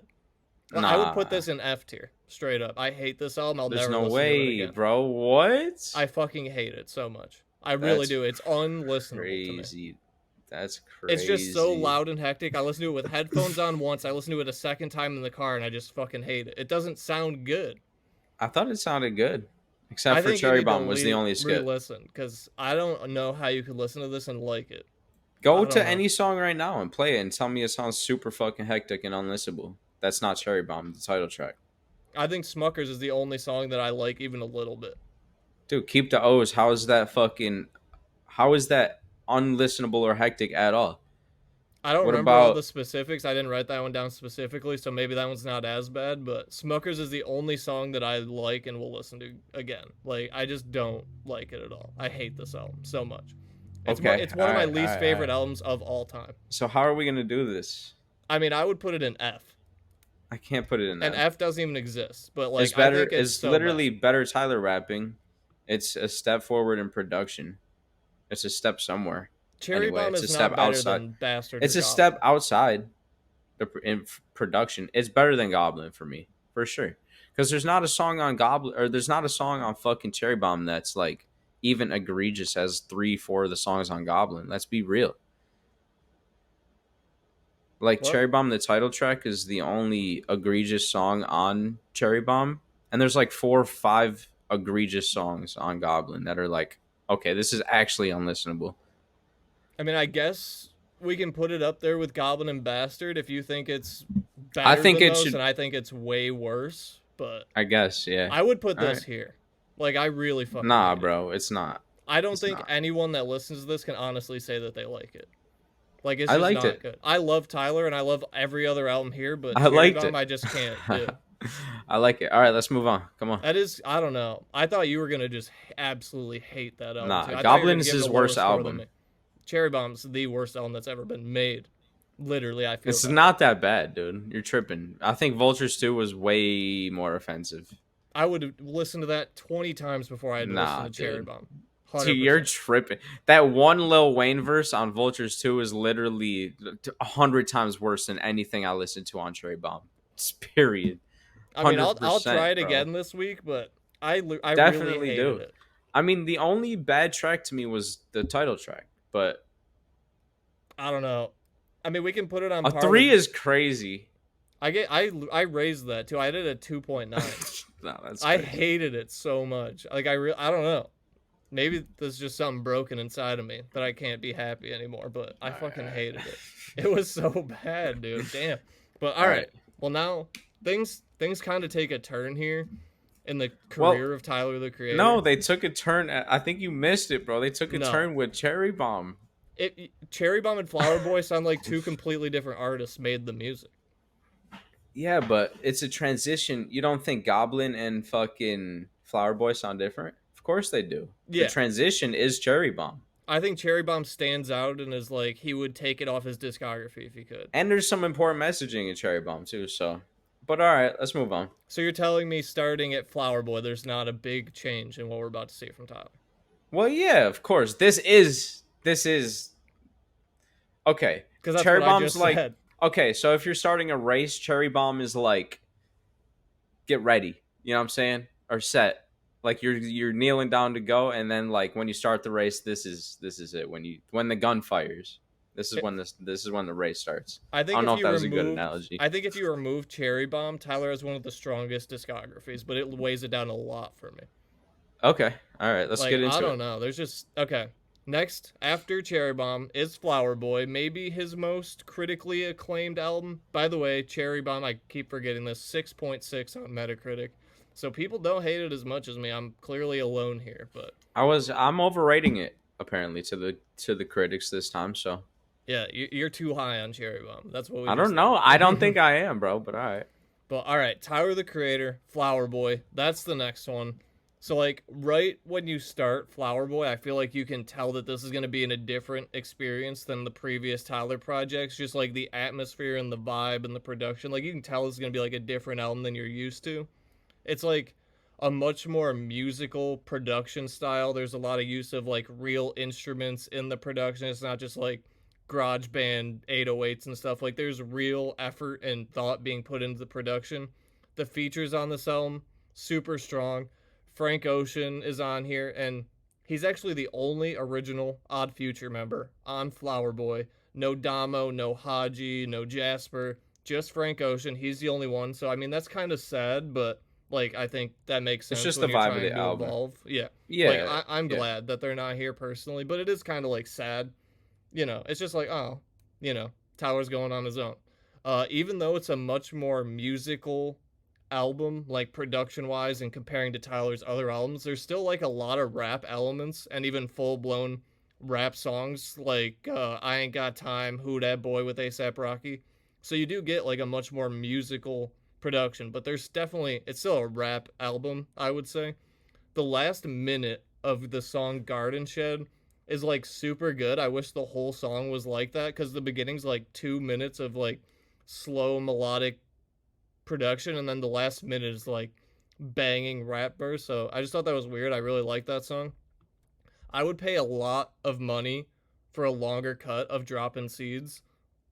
I would put Nah, this in F tier, straight up. I hate this album. I'll there's never no listen to it way, again. bro. What? I fucking hate it so much. I really That's do. It's unlistenable to me. crazy. That's It's just so crazy. loud and hectic. I listened to it with headphones on once. I listened to it a second time in the car, and I just fucking hate it. It doesn't sound good. I thought it sounded good, except I for think you Cherry need to Bomb was the only skip. re-listen because I don't know how you could listen to this and like it. Go I don't to know. any song right now and play it and tell me it sounds super fucking hectic and unlistenable. That's not Cherry Bomb, the title track. I think Smuckers is the only song that I like even a little bit. Dude, keep the O's. How is that fucking? How is that unlistenable or hectic at all? I don't What remember all the about specifics. I didn't write that one down specifically, so maybe that one's not as bad. But Smuckers is the only song that I like and will listen to again. Like I just don't like it at all. I hate this album so much. okay? It's one of my All least right, all favorite right. albums of all time. So how are we gonna do this? I mean, I would put it in F, I can't put it in and F. F doesn't even exist. But It's like, I better. think it's It's so bad. literally better Tyler rapping. It's a step forward in production. It's a step somewhere. Cherry Anyway, Bomb it's a is step not better outside. than Bastard or It's a Goblin. step outside in production. It's better than Goblin for me, for sure. Because there's not a song on Goblin, or there's not a song on fucking Cherry Bomb that's like even egregious as 3, 4 of the songs on Goblin. Let's be real. Like What? Cherry Bomb, the title track is the only egregious song on Cherry Bomb, and there's like 4 or 5 egregious songs on Goblin that are like, okay, this is actually unlistenable. I mean, I guess we can put it up there with Goblin and Bastard if you think it's I better think than it those, should. and I think it's way worse. But I guess, yeah. I would put All this right. here. Like, I really fucking Nah, hate it. bro, it's not. I don't It's think not. anyone that listens to this can honestly say that they like it. Like, it's I just liked not it. good. I love Tyler and I love every other album here, but I Cherry liked Bomb, it. I just can't do. I like it. All right, let's move on. Come on. That is, I don't know. I thought you were gonna just absolutely hate that album too. Nah, I thought you were gonna Goblin's give it a his lower worst score than me. album. Cherry Bomb's the worst album that's ever been made. Literally, I feel It's that not way. that bad, dude. You're tripping. I think Vultures 2 was way more offensive. I would listen to that 20 times before I had to listen Nah, to Cherry dude. Bomb. Dude, you're 100%. tripping. That one Lil Wayne verse on Vultures 2 is literally 100 times worse than anything I listened to on Cherry Bomb. It's period. I mean, I'll try 100%, it bro. again this week, but I really Definitely hated do. it. I mean, the only bad track to me was the title track, but I don't know. I mean, we can put it on a par 3 with. is crazy. I raised that too. I did a 2.9. No, that's I crazy. hated it so much. Like I don't know. Maybe there's just something broken inside of me that I can't be happy anymore. But I fucking hated it. It was so bad, dude. Damn. But all right. Well, now things kind of take a turn here in the career of Tyler the Creator. No, they took a turn. I think you missed it, bro. They took a No. turn with Cherry Bomb. Cherry Bomb and Flower Boy sound like two completely different artists made the music. Yeah, but it's a transition. You don't think Goblin and fucking Flower Boy sound different? Of course they do. Yeah. The transition is Cherry Bomb. I think Cherry Bomb stands out and is like he would take it off his discography if he could. And there's some important messaging in Cherry Bomb too, so. But all right, let's move on. So you're telling me starting at Flower Boy, there's not a big change in what we're about to see from Tyler? Well, yeah, of course. This is okay. Because that's Cherry what I Bomb's just like said. okay. So if you're starting a race, Cherry Bomb is like get ready. You know what I'm saying? Or set. Like you're kneeling down to go, and then like when you start the race, this is it. When the gun fires, this is when the race starts. I I don't know if that was a good removed, analogy. I think if you remove Cherry Bomb, Tyler has one of the strongest discographies, but it weighs it down a lot for me. Okay, all right, let's get into it. I don't know. There's just okay. Next, after Cherry Bomb, is Flower Boy, maybe his most critically acclaimed album. By the way, Cherry Bomb, I keep forgetting this, 6.6 on Metacritic. So people don't hate it as much as me. I'm clearly alone here, but I'm overrating it apparently to the critics this time. So yeah, you're too high on Cherry Bomb. That's what we. I don't know. I don't think I am, bro. But all right. But all right, Tyler the Creator, Flower Boy. That's the next one. So like right when you start Flower Boy, I feel like you can tell that this is going to be in a different experience than the previous Tyler projects. Just like the atmosphere and the vibe and the production, like you can tell it's going to be like a different album than you're used to. It's like a much more musical production style. There's a lot of use of like real instruments in the production. It's not just like garage band 808s and stuff. Like there's real effort and thought being put into the production. The features on this album super strong. Frank Ocean is on here, and he's actually the only original Odd Future member on Flower Boy. No Domo, no Hodgy, no Jasper, just Frank Ocean. He's the only one. So I mean that's kind of sad, but like I think that makes sense. It's just when the you're vibe of trying the to album. evolve. Yeah. Yeah. Like I'm yeah. glad that they're not here personally, but it is kind of like sad. You know, it's just like, oh, you know, Tyler's going on his own. Even though it's a much more musical album, like production wise, and comparing to Tyler's other albums, there's still like a lot of rap elements and even full blown rap songs like I Ain't Got Time, Who Dat Boy with ASAP Rocky. So you do get like a much more musical production, but there's definitely, it's still a rap album, I would say. The last minute of the song Garden Shed is like super good. I wish the whole song was like that because the beginning's like 2 minutes of like slow melodic production, and then the last minute is like banging rap verse. So I just thought that was weird. I really like that song. I would pay a lot of money for a longer cut of Dropping Seeds.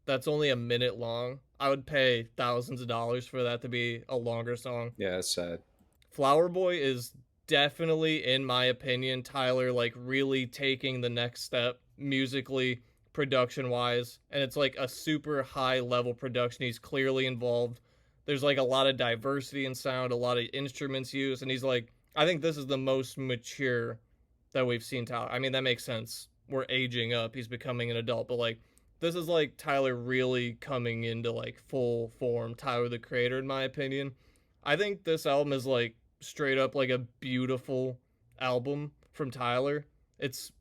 That's only a minute long. I would pay thousands of dollars for that to be a longer song. Yeah, that's sad. Flower Boy is definitely, in my opinion, Tyler like really taking the next step musically, production wise, and it's like a super high level production. He's clearly involved. There's like a lot of diversity in sound, a lot of instruments used, and he's like, I think this is the most mature that we've seen Tyler. I mean, that makes sense. We're aging up. He's becoming an adult, but like this is like Tyler really coming into like full form, Tyler the Creator, in my opinion. I think this album is like straight up like a beautiful album from Tyler. It's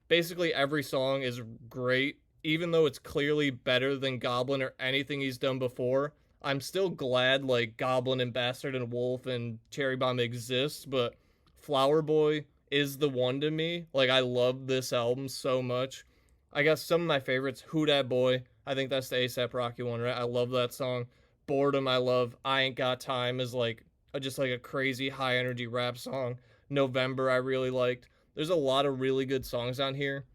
basically every song is great, even though it's clearly better than Goblin or anything he's done before. I'm still glad like Goblin and Bastard and Wolf and Cherry Bomb exist, but Flower Boy is the one to me. Like I love this album so much. I guess some of my favorites, Who Dat Boy. I think that's the ASAP Rocky one, right? I love that song. Boredom, I love. I Ain't Got Time is like just like a crazy high energy rap song. November, I really liked. There's a lot of really good songs on here.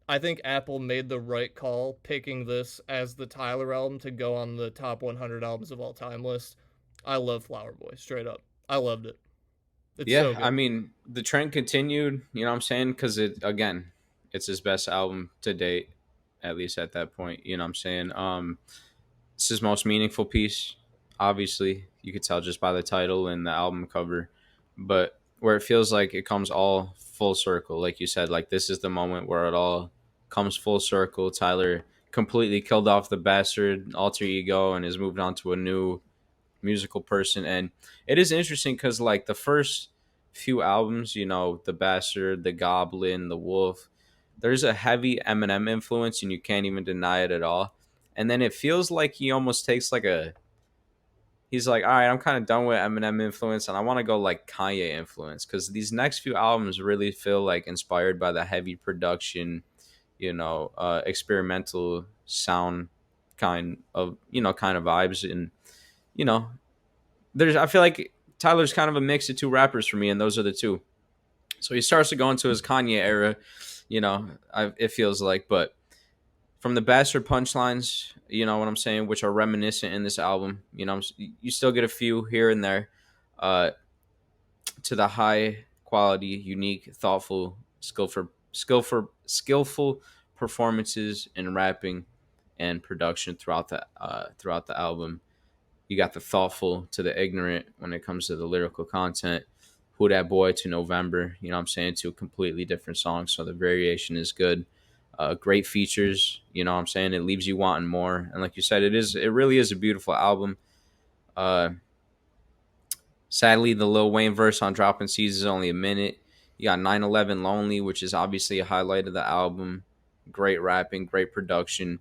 I think Apple made the right call picking this as the Tyler album to go on the top 100 albums of all time list. I love Flower Boy, straight up. I loved it. It's Yeah, so I good. mean, the trend continued, you know what I'm saying? Because it's his best album to date, at least at that point, you know what I'm saying? It's his most meaningful piece, obviously. You could tell just by the title and the album cover. But where it feels like it comes all full circle, like you said, like this is the moment where it all comes full circle. Tyler completely killed off the bastard alter ego and has moved on to a new musical person. And it is interesting because like the first few albums, you know, the bastard, the goblin, the wolf, there's a heavy Eminem influence and you can't even deny it at all. And then it feels like he almost takes like a he's like, all right, I'm kind of done with Eminem influence and I want to go like Kanye influence, because these next few albums really feel like inspired by the heavy production, you know, experimental sound kind of vibes. And you know, there's I feel like Tyler's kind of a mix of two rappers for me, and those are the two. So he starts to go into his Kanye era, you know, it feels like. But from the bastard punchlines, you know what I'm saying, which are reminiscent in this album, you know, you still get a few here and there, uh, to the high quality, unique, thoughtful, skillful performances in rapping and production throughout the album. You got the thoughtful to the ignorant when it comes to the lyrical content. Who Dat Boy to November, you know what I'm saying, to completely different songs. So the variation is good. Great features, you know what I'm saying. It leaves you wanting more. And like you said, it really is a beautiful album. Uh, Sadly, the Lil Wayne verse on Dropping Seeds is only a minute. You got 9/11 Lonely, which is obviously a highlight of the album. Great rapping, great production.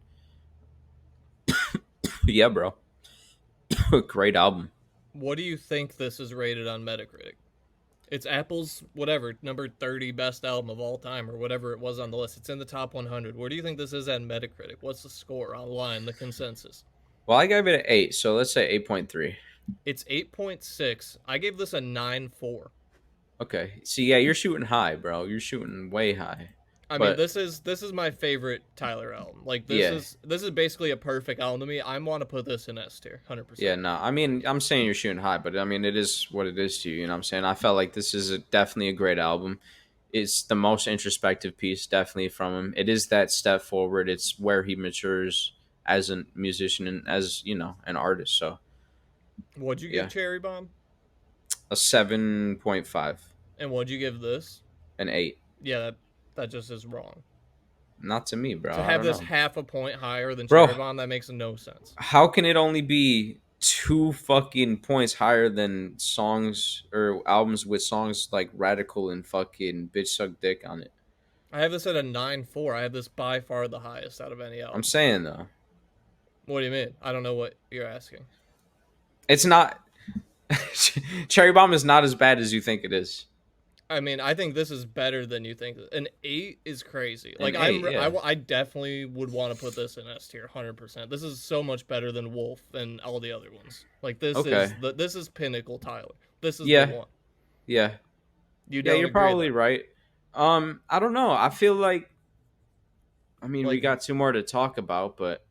Yeah, bro. Great album. What do you think this is rated on Metacritic? It's Apple's whatever number 30 best album of all time or whatever it was on the list. It's in the top 100. Where do you think this is at Metacritic? What's the score online, the consensus? Well, I gave it an 8, so let's say 8.3. It's 8.6. I gave this a 9.4. Okay. See, yeah, you're shooting high, bro. You're shooting way high. I mean, But this is my favorite Tyler album. Like yeah, this is basically a perfect album to me. I want to put this in S tier, 100%. yeah, no. I mean, I'm saying you're shooting high, but I mean, it is what it is to you. You know what I'm saying? I felt like this is definitely a great album. It's the most introspective piece, definitely from him. It is that step forward. It's where he matures as a musician and as, you know, an artist. So What'd you give yeah, Cherry Bomb? a 7.5, And what'd you give this? an 8. Yeah, that just is wrong. Not to me, bro. To I have don't this know. half a point higher than Bro, Cherry Bomb, that makes no sense. how can it only be 2 fucking points higher than songs or albums with songs like Radical and fucking Bitch Suck Dick on it? I have this at a 9.4. I have this by far the highest out of any I'm album. saying though, What do you mean? I don't know what you're asking. it's not. Cherry Bomb is not as bad as you think it is. I mean, I think this is better than you think. An 8 is crazy. An Like eight, yeah. I definitely would want to put this in S tier, 100%. This is so much better than Wolf and all the other ones. Like Okay. this is pinnacle Tyler. This is the Yeah, one. yeah, You yeah. don't You're agree probably though. right. I don't know. I feel like. I mean, we Like got two more to talk about, but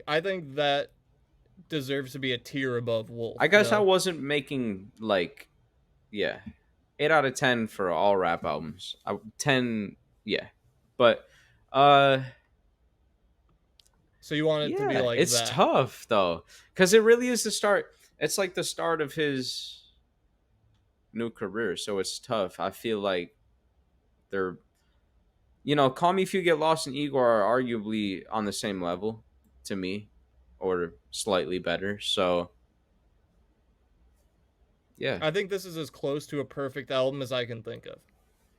I think that deserves to be a tier above Wolf, I you guess I know? wasn't making like, yeah, 8 out of 10 for all rap albums. 10, yeah, but uh, So you want it to be yeah, like it's that. tough though, because it really is the start. It's like the start of his new career, so it's tough. I feel like they're Call Me If You Get Lost and Igor are arguably on the same level to me, or slightly better. So yeah, I think this is as close to a perfect album as I can think of.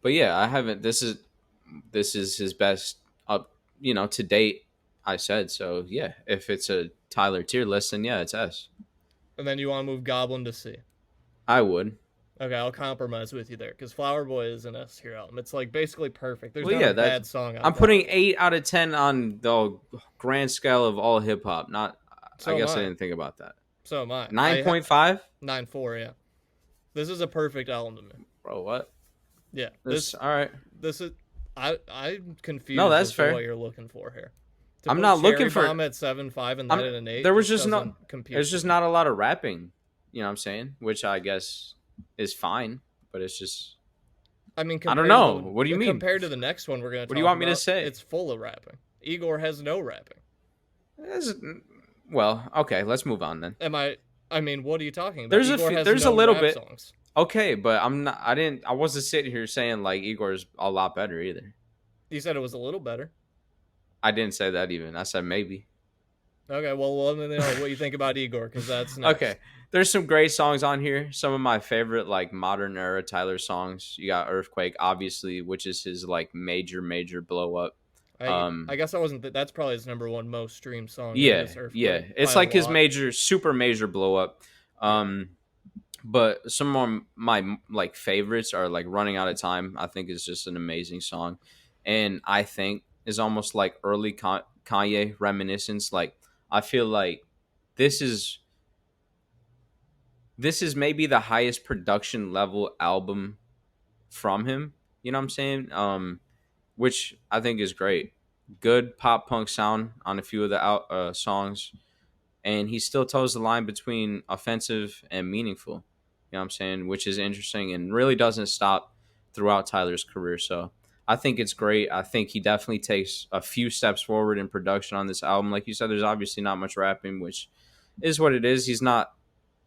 but yeah, I haven't. This is his best up, to date. I said so. Yeah, if it's a Tyler tier list, then yeah, it's S. And then you want to move Goblin to C. I would. Okay, I'll compromise with you there because Flower Boy is an S tier album. It's like basically perfect. There's Well, not a yeah, that bad song on I'm Flower putting Boy. 8 out of 10 on the grand scale of all hip hop. Not, I So am guess I I. didn't think about that. So am I. 9.5, 9.4. Yeah, this is a perfect album to me. bro. What? Yeah, This all right? this is. I'm No, confused that's as to what fair. you're looking for here. To I'm put not looking Cherry for. Bomb at 7.5 and I'm. that at an 8 There was just just not. doesn't compute There's for just me. not a lot of rapping. You know what I'm saying? Which I guess is fine, but it's just. I mean, I don't know. What do you mean? compared to the next one we're going to What do you talk want me to about, say? it's full of rapping. Igor has no rapping. It's- well, okay. Let's move on then. I mean, what are you talking about? There's Igor has there's a no little rap bit. songs. Okay, but I'm not. I wasn't sitting here saying like Igor's a lot better either. You said it was a little better. I didn't say that even. I said maybe. Okay, well, let me know what you think about Igor, because that's next. Okay. There's some great songs on here. Some of my favorite like modern era Tyler songs. You got Earthquake, obviously, which is his like major blow up. I guess I wasn't. That's probably his number one most streamed song. Yeah, Is Earthquake, yeah. It's by a like his lot. super major blow up. But some of my like favorites are like Running Out of Time. I think is just an amazing song, and I think is almost like early Kanye reminiscence. Like I feel like this is this is maybe the highest production level album from him. You know what I'm saying? Which I think is great. Good pop punk sound on a few of the songs, and he still toes the line between offensive and meaningful. You know what I'm saying? Which is interesting and really doesn't stop throughout Tyler's career. So I think it's great. I think he definitely takes a few steps forward in production on this album. Like you said, there's obviously not much rapping, which is what it is. He's not,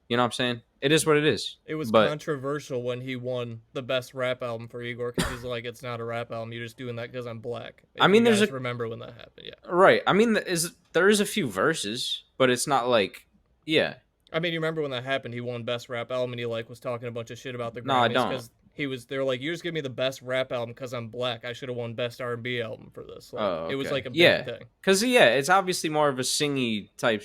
you know what I'm saying? It is what it is. It was But controversial when he won the best rap album for Igor because he's like, it's not a rap album. You're just doing that because I'm black. If I mean, you there's guys a remember when that happened, yeah. right. I mean, there is a few verses, but it's not like, yeah. I mean, you remember when that happened? He won best rap album, and he like was talking a bunch of shit about the No, I Grammys don't. because they were like, "You just give me the best rap album because I'm black. I should have won best R&B album for this." Like, Oh, okay. It was like a big yeah, thing. because it's obviously more of a singy type,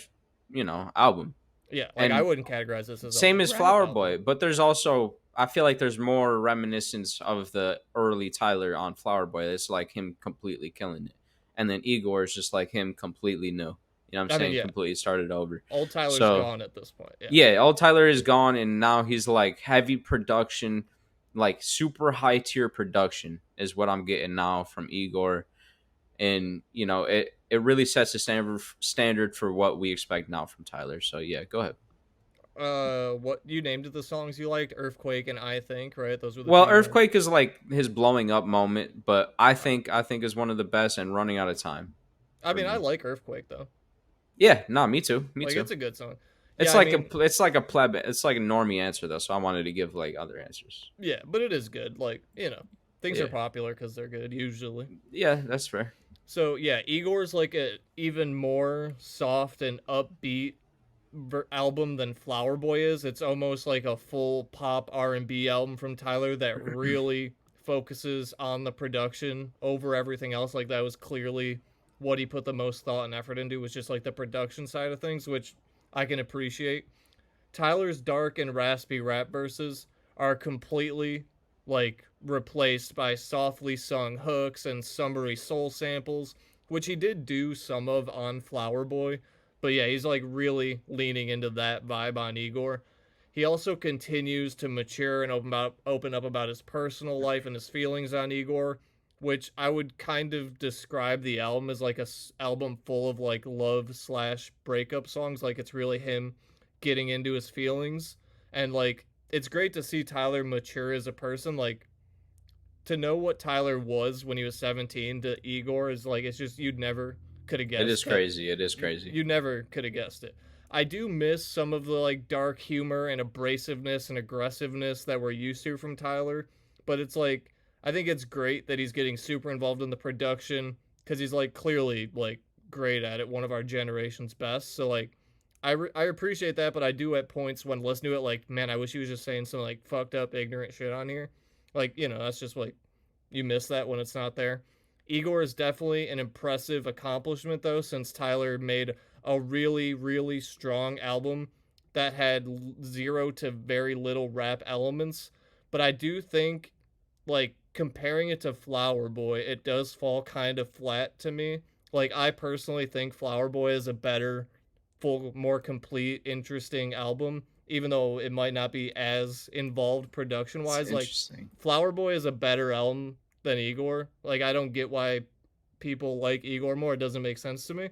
album. Yeah, like And I wouldn't categorize this as same a as rap Flower album. Boy, but there's also I feel like there's more reminiscence of the early Tyler on Flower Boy. It's like him completely killing it, and then Igor is just like him completely new. You know what I'm I mean, saying? yeah, Completely started over. old Tyler's So gone at this point. Yeah, yeah, old Tyler is gone, and now he's like heavy production, like super high tier production is what I'm getting now from Igor, and it really sets a standard for what we expect now from Tyler. So yeah, go ahead. what you named the songs you liked? Earthquake and I Think, right? Those were the two Well, you named. Earthquake is like his blowing up moment, but I think is one of the best and Running Out of Time I for mean, I me. like Earthquake though. Yeah, no, me too. Me Like, too. it's a good song. It's Yeah, I like mean, a pleb it's like a normie answer though, so I wanted to give like other answers. yeah, but it is good. Like, things are Yeah. popular because they're good usually. Yeah, that's fair. So yeah, Igor's like a even more soft and upbeat album than Flower Boy is. It's almost like a full pop R&B album from Tyler that really focuses on the production over everything else. Like that was clearly what he put the most thought and effort into, was just like the production side of things, which I can appreciate. Tyler's dark and raspy rap verses are completely like replaced by softly sung hooks and summery soul samples, which he did do some of on Flower Boy. But yeah, he's like really leaning into that vibe on Igor. He also continues to mature and open up about his personal life and his feelings on Igor, which I would kind of describe the album as like a album full of like love slash breakup songs. Like it's really him getting into his feelings, and like it's great to see Tyler mature as a person. Like to know what Tyler was when he was 17 to Igor is like, it's just, you'd never could have It is guessed that. crazy. It is crazy. You never could have guessed it. I do miss some of the like dark humor and abrasiveness and aggressiveness that we're used to from Tyler, but it's like I think it's great that he's getting super involved in the production because he's like clearly like great at it, one of our generation's best. So like, I appreciate that, but I do at points when listening to it like, man, I wish he was just saying some like fucked up ignorant shit on here. Like that's just like you miss that when it's not there. Igor is definitely an impressive accomplishment though, since Tyler made a really really strong album that had zero to very little rap elements. But I do think like comparing it to Flower Boy, it does fall kind of flat to me. Like I personally think Flower Boy is a better, full, more complete, interesting album, even though it might not be as involved production It's wise. Like interesting. Flower Boy is a better album than Igor. Like I don't get why people like Igor more. It doesn't make sense to me.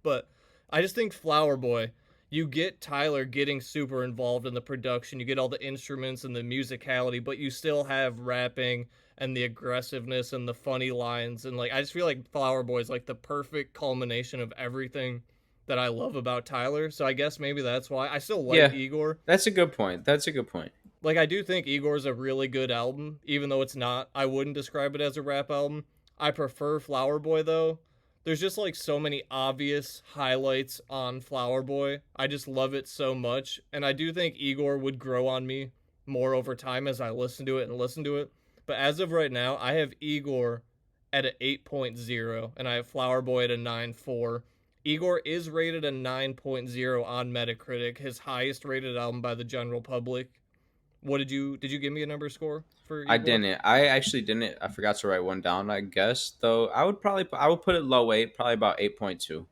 But I just think Flower Boy, you get Tyler getting super involved in the production, you get all the instruments and the musicality, but you still have rapping and the aggressiveness and the funny lines. And like, I just feel like Flower Boy is like the perfect culmination of everything that I love about Tyler. So I guess maybe that's why I still like Yeah, Igor. that's a good point. That's a good point. Like, I do think Igor's a really good album, even though it's not, I wouldn't describe it as a rap album. I prefer Flower Boy though. There's just like so many obvious highlights on Flower Boy. I just love it so much. And I do think Igor would grow on me more over time as I listen to it and listen to it. But as of right now, I have Igor at an 8.0 and I have Flower Boy at a 9.4. Igor is rated a 9.0 on Metacritic, his highest rated album by the general public. What did you give me a number score for I Igor? didn't. I actually didn't. I forgot to write one down. I guess though. I would put it low eight, probably about 8.2.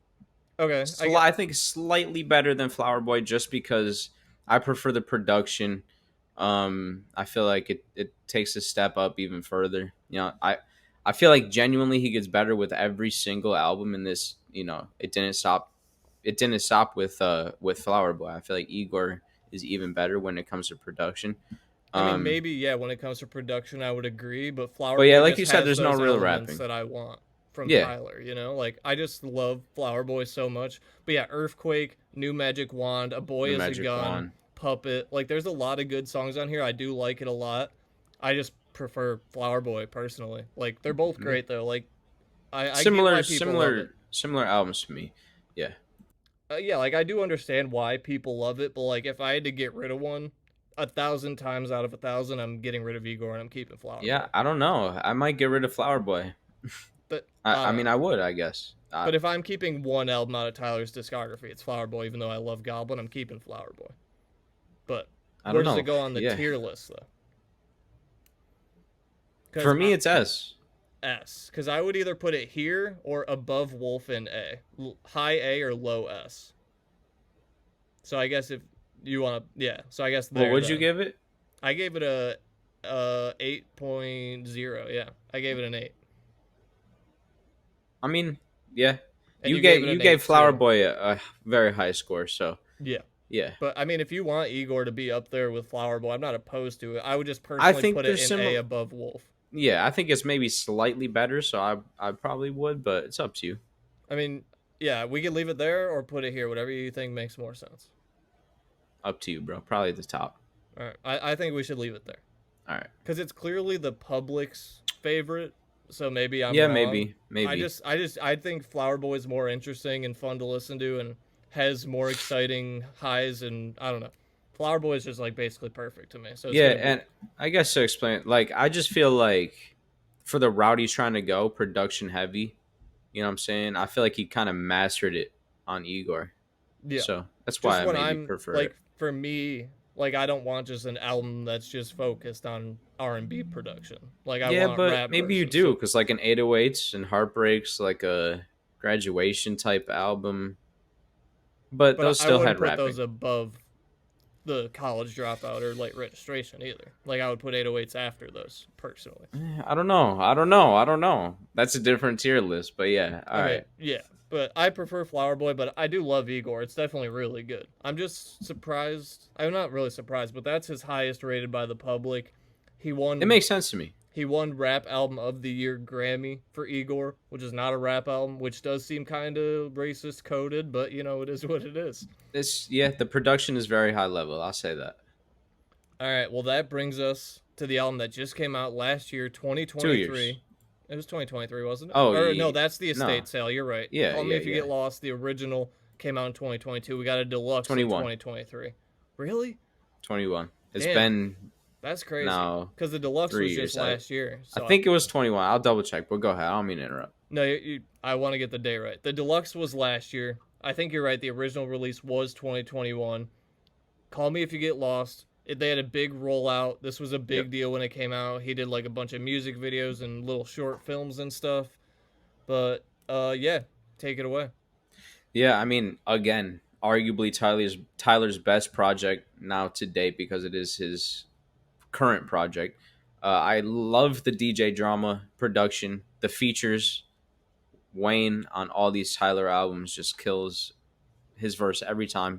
Okay, I think slightly better than Flower Boy just because I prefer the production. I feel like it takes a step up even further. I feel like genuinely he gets better with every single album in this. It didn't stop. It didn't stop with Flower Boy. I feel like Igor is even better when it comes to production. I mean, Um, maybe yeah. When it comes to production, I would agree. But Flower but yeah, Boy like just you said, has there's no those real elements rapping. that I want from Yeah, Tyler. Like I just love Flower Boy so much. But yeah, Earthquake, New Magic Wand, A Boy no Is a magic Gun, wand. Puppet. Like there's a lot of good songs on here. I do like it a lot. I just prefer Flower Boy personally. Like they're both Yeah. great though. Like I get why Similar, people love it. similar albums to me. Yeah, Yeah, like I do understand why people love it, but like if I had to get rid of one, 1,000 times out of 1,000, I'm getting rid of Igor and I'm keeping Flower yeah. Boy. I don't know. I might get rid of Flower Boy. But I, I I don't mean, know. I would. I guess. But if I'm keeping one album out of Tyler's discography, it's Flower Boy. Even though I love Goblin, I'm keeping Flower Boy. But I where don't does it know. go on the Yeah. tier list though? Because For me, it's S. S. Because I would either put it here or above Wolf in A, high A or low S. So I guess if you want to, yeah. So I guess What there would you then. give it? I gave it a 8.0. Yeah, I gave it an 8, I mean, yeah. and you gave gave it you an gave 8 Flower too. Boy a very high score. So Yeah, yeah, but I mean, if you want Igor to be up there with Flower Boy, I'm not opposed to it. I would just I personally think put it there's in A similar. above Wolf. Yeah, I think it's maybe slightly better. So I probably would, but it's up to you. I mean, yeah, we could leave it there or put it here, whatever you think makes more sense. Up to you, bro. Probably the top. All right, I think we should leave it there All right. because it's clearly the public's favorite. So maybe I'm Yeah, wrong. maybe, maybe. I think Flower Boy is more interesting and fun to listen to and has more exciting highs and I don't know. Flower Boy is just like basically perfect to me, so it's Yeah, gonna be and I guess to explain, like, I just feel like for the route he's trying to go, production heavy. You know what I'm saying? I feel like he kind of mastered it on Igor, yeah. so that's Just why I when maybe I'm prefer like it. for me, like I don't want just an album that's just focused on R&B production. Like I Yeah, want but rap maybe you versions. do So, because like an 808s and Heartbreaks, like a graduation type album, but but those I still wouldn't had put rapping. those above the college dropout or late registration either. Like I would put 808s after those personally. I don't know. I don't know. I don't know. That's a different tier list, but yeah. All I mean, right. yeah, but I prefer Flower Boy, but I do love Igor. It's definitely really good. I'm just surprised. I'm not really surprised, but that's his highest rated by the public. He It won makes sense to me. he won Rap Album of the Year Grammy for Igor, which is not a rap album, which does seem kind of racist coded, but it is what it is. The production is very high level. I'll say that. All right, well that brings us to the album that just came out last year, 2 years. 2023. It was 2023, wasn't it? Oh, Or no, that's the no. estate sale. You're right. Yeah, Call Me yeah, If You yeah. Get Lost, the original came out in 2022. We got a deluxe in 21. 2023. Really? 21. It's Damn, been that's crazy. now Because the deluxe was 3 just years. last year. I So think it was 21. I'll double check, but go ahead. I don't mean to interrupt. no, I want to get the day right. The deluxe was last year. I think you're right. The original release was 2021. Call Me If You Get Lost. They had a big rollout. This was a big Yep. deal when it came out. He did like a bunch of music videos and little short films and stuff. But yeah, take it away. Yeah, I mean, again, arguably Tyler's best project now to date because it is his current project. I love the DJ drama production, the features. Wayne on all these Tyler albums just kills his verse every time.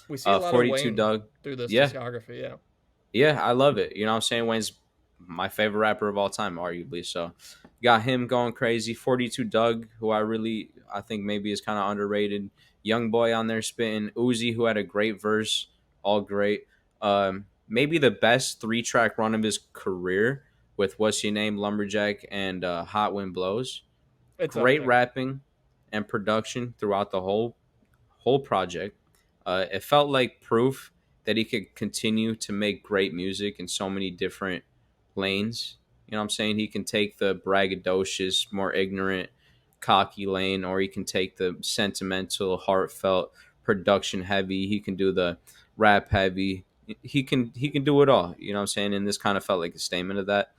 We see a lot of 42 Wayne Doug. through this Yeah, discography. Yeah, yeah, I love it. You know what I'm saying? Wayne's my favorite rapper of all time, arguably. So got him going crazy. 42 Doug, who I think maybe is kind of underrated. Young Boy on there spitting. Uzi, who had a great verse, all great. Maybe the best 3-track run of his career with What's Your Name, Lumberjack, and Hot Wind Blows. it's up Great there. rapping and production throughout the whole project. It felt like proof that he could continue to make great music in so many different lanes. You know what I'm saying? He can take the braggadocious, more ignorant, cocky lane, or he can take the sentimental, heartfelt, production heavy. He can do the rap heavy. He can do it all. You know what I'm saying? And this kind of felt like a statement of that,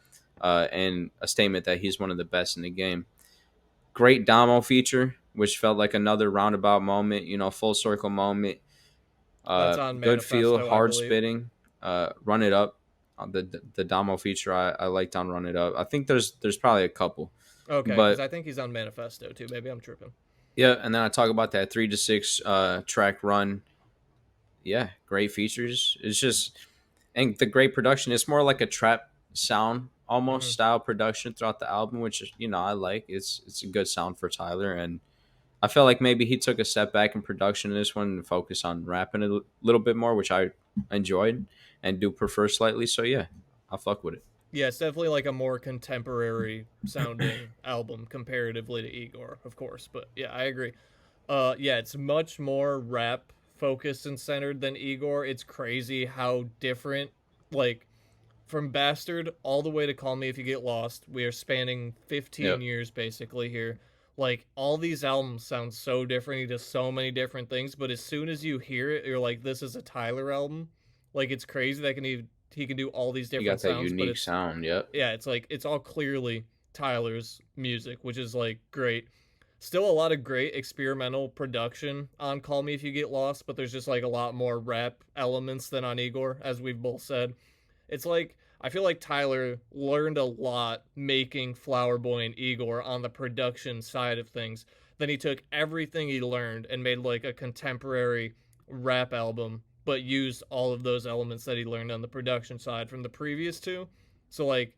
and a statement that he's one of the best in the game. Great Domo feature, which felt like another roundabout moment, full circle moment. That's on Good feel, Manifesto, I hard believe. spitting. Run It Up, the Domo feature I liked on Run It Up. I think there's probably a couple, Okay, because but I think he's on Manifesto too. Maybe I'm tripping. yeah. And then I talk about that 3 to 6 track run. Yeah, great features. It's just and the great production. It's more like a trap sound almost Hmm. style production throughout the album, which I like. It's a good sound for Tyler, and I felt like maybe he took a step back in production in this one and focused on rapping a little bit more, which I enjoyed and do prefer slightly. So yeah, I fuck with it. Yeah, it's definitely like a more contemporary sounding album comparatively to Igor, of course. But yeah, I agree. Yeah, it's much more rap focused and centered than Igor. It's crazy how different, like from Bastard all the way to Call Me If You Get Lost. We are spanning 15 Yep, years basically here. Like all these albums sound so different. He does so many different things, but as soon as you hear it, you're like, this is a Tyler album. Like it's crazy that he can do all these you got different that sounds, but unique sound. Yep, yeah, it's like it's all clearly Tyler's music, which is like great. Still a lot of great experimental production on Call Me If You Get Lost, but there's just like a lot more rap elements than on Igor, as we've both said. It's like I feel like Tyler learned a lot making Flower Boy and Igor on the production side of things. Then he took everything he learned and made like a contemporary rap album, but used all of those elements that he learned on the production side from the previous two. So like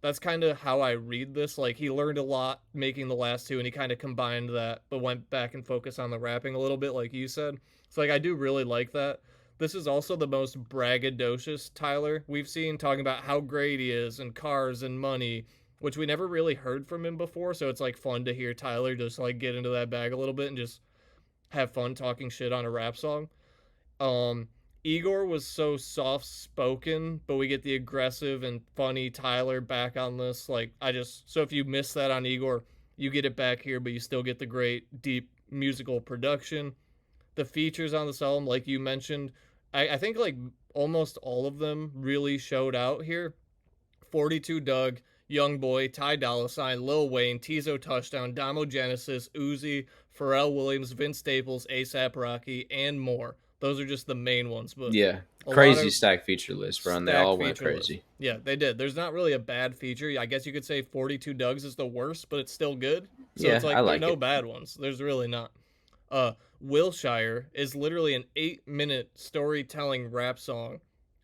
that's kind of how I read this. Like he learned a lot making the last two, and he kind of combined that, but went back and focused on the rapping a little bit, like you said. So like I do really like that. This is also the most braggadocious Tyler we've seen, talking about how great he is and cars and money, which we never really heard from him before. So it's like fun to hear Tyler just like get into that bag a little bit and just have fun talking shit on a rap song. Um, Igor was so soft spoken, but we get the aggressive and funny Tyler back on this. Like, so if you miss that on Igor, you get it back here, but you still get the great, deep musical production. The features on this album, like you mentioned, I think like almost all of them really showed out here. 42 Doug, Young Boy, Ty Dolla Sign, Lil Wayne, Tizo Touchdown, Domo Genesis, Uzi, Pharrell Williams, Vince Staples, ASAP Rocky, and more. Those are just the main ones, but yeah, a lot crazy of stack feature list, bro, and they stacked all went feature list. crazy. Yeah, they did. There's not really a bad feature. I guess you could say 42 Doug's is the worst, but it's still good. So Yeah, it's I like there are like no it. bad ones. There's really not. Wilshire is literally an 8-minute storytelling rap song,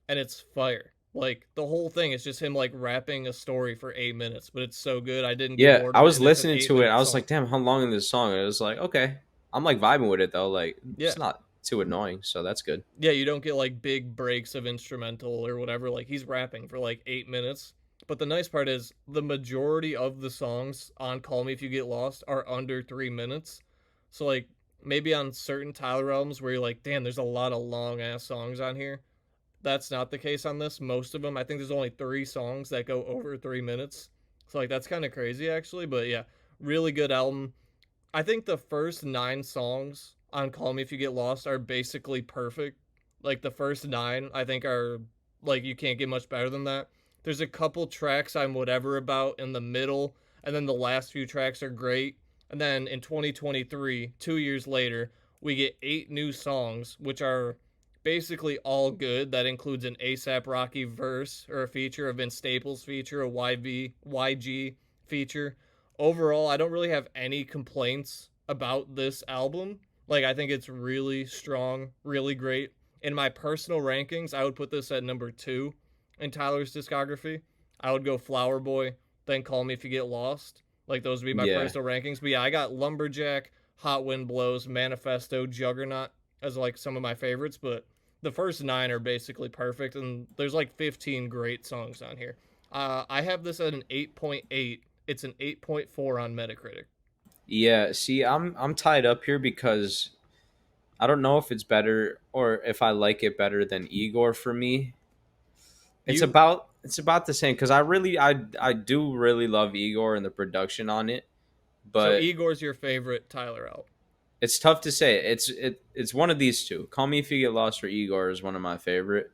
and it's fire. Like the whole thing is just him like rapping a story for 8 minutes, but it's so good. I didn't get Yeah, bored I of it, was and it's an listening eight to it. I minute was song. like, damn, how long is this song? And it was like, okay, I'm like vibing with it though. Like, Yeah, it's not too annoying, so that's good. Yeah, you don't get like big breaks of instrumental or whatever. Like he's rapping for like 8 minutes. But the nice part is the majority of the songs on Call Me If You Get Lost are under 3 minutes. So like maybe on certain Tyler albums where you're like, damn, there's a lot of long ass songs on here. That's not the case on this. Most of them, I think there's only 3 songs that go over 3 minutes. So like that's kind of crazy actually. But yeah, really good album. I think the first 9 songs on Call Me If You Get Lost are basically perfect. Like the first 9, I think are like you can't get much better than that. There's a couple tracks I'm whatever about in the middle, and then the last few tracks are great. And then in 2023, 2 years later, we get 8 new songs, which are basically all good. That includes an ASAP Rocky verse or a feature, a Vince Staples feature, a YG feature. Overall, I don't really have any complaints about this album. Like, I think it's really strong, really great. In my personal rankings, I would put this at number 2 in Tyler's discography. I would go Flower Boy, then Call Me If You Get Lost. Like, those would be my Yeah, personal rankings. But yeah, I got Lumberjack, Hot Wind Blows, Manifesto, Juggernaut as like some of my favorites. But the first 9 are basically perfect, and there's like 15 great songs on here. I have this at an 8.8. It's an 8.4 on Metacritic. yeah. See, I'm tied up here because I don't know if it's better or if I like it better than Igor. For me, You it's about the same because I do really love Igor and the production on it, so but Igor's your favorite Tyler album. it's tough to say. It's one of these two. Call Me If You Get Lost or Igor is one of my favorite.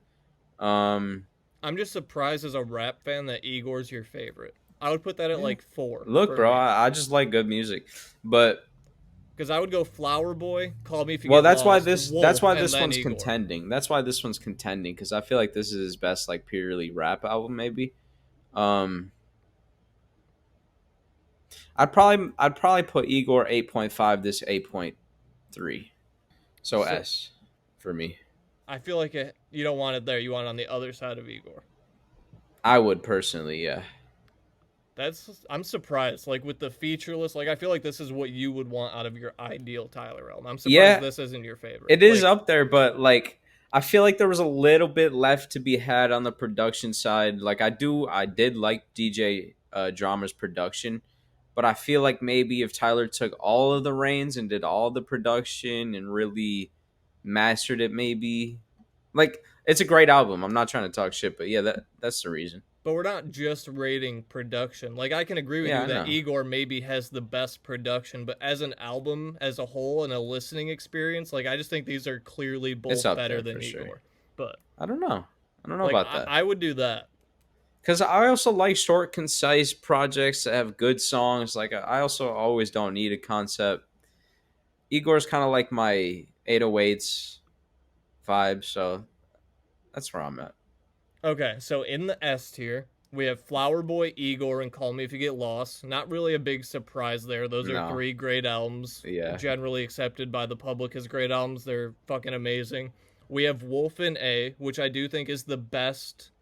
Um, I'm just surprised as a rap fan that Igor's your favorite. I would put that at yeah. like 4 Look, for bro, me. I just like good music, but Because I would go Flower Boy, Call Me If You well, Get Lost, that's Wolf, why and this then one's Igor. contending. That's why this one's contending because I feel like this is his best like purely rap album, maybe. Um, I'd probably put Igor 8.5, this 8.3. So So S for me. I feel like you don't want it there. You want it on the other side of Igor. I would personally, yeah. I'm surprised. Like with the feature list, like I feel like this is what you would want out of your ideal Tyler album. I'm surprised Yeah, this isn't your favorite. it is Like up there, but like I feel like there was a little bit left to be had on the production side. Like I did like DJ Drama's production, but I feel like maybe if Tyler took all of the reins and did all the production and really mastered it, maybe like it's a great album. I'm not trying to talk shit, but yeah, that's the reason. but we're not just rating production. Like I can agree with Yeah, you I that know. Igor maybe has the best production, but as an album as a whole and a listening experience, like I just think these are clearly It's both up better there for than sure. Igor. But I don't know. I don't know like about that. I would do that. Because I also like short, concise projects that have good songs. Like I also always don't need a concept. Igor's kind of like my 808s vibe, so that's where I'm at. Okay, so in the S tier, we have Flower Boy, Igor, and Call Me If You Get Lost. Not really a big surprise there. Those are No, 3 great albums, yeah, generally accepted by the public as great albums. They're fucking amazing. We have Wolf in A, which I do think is the best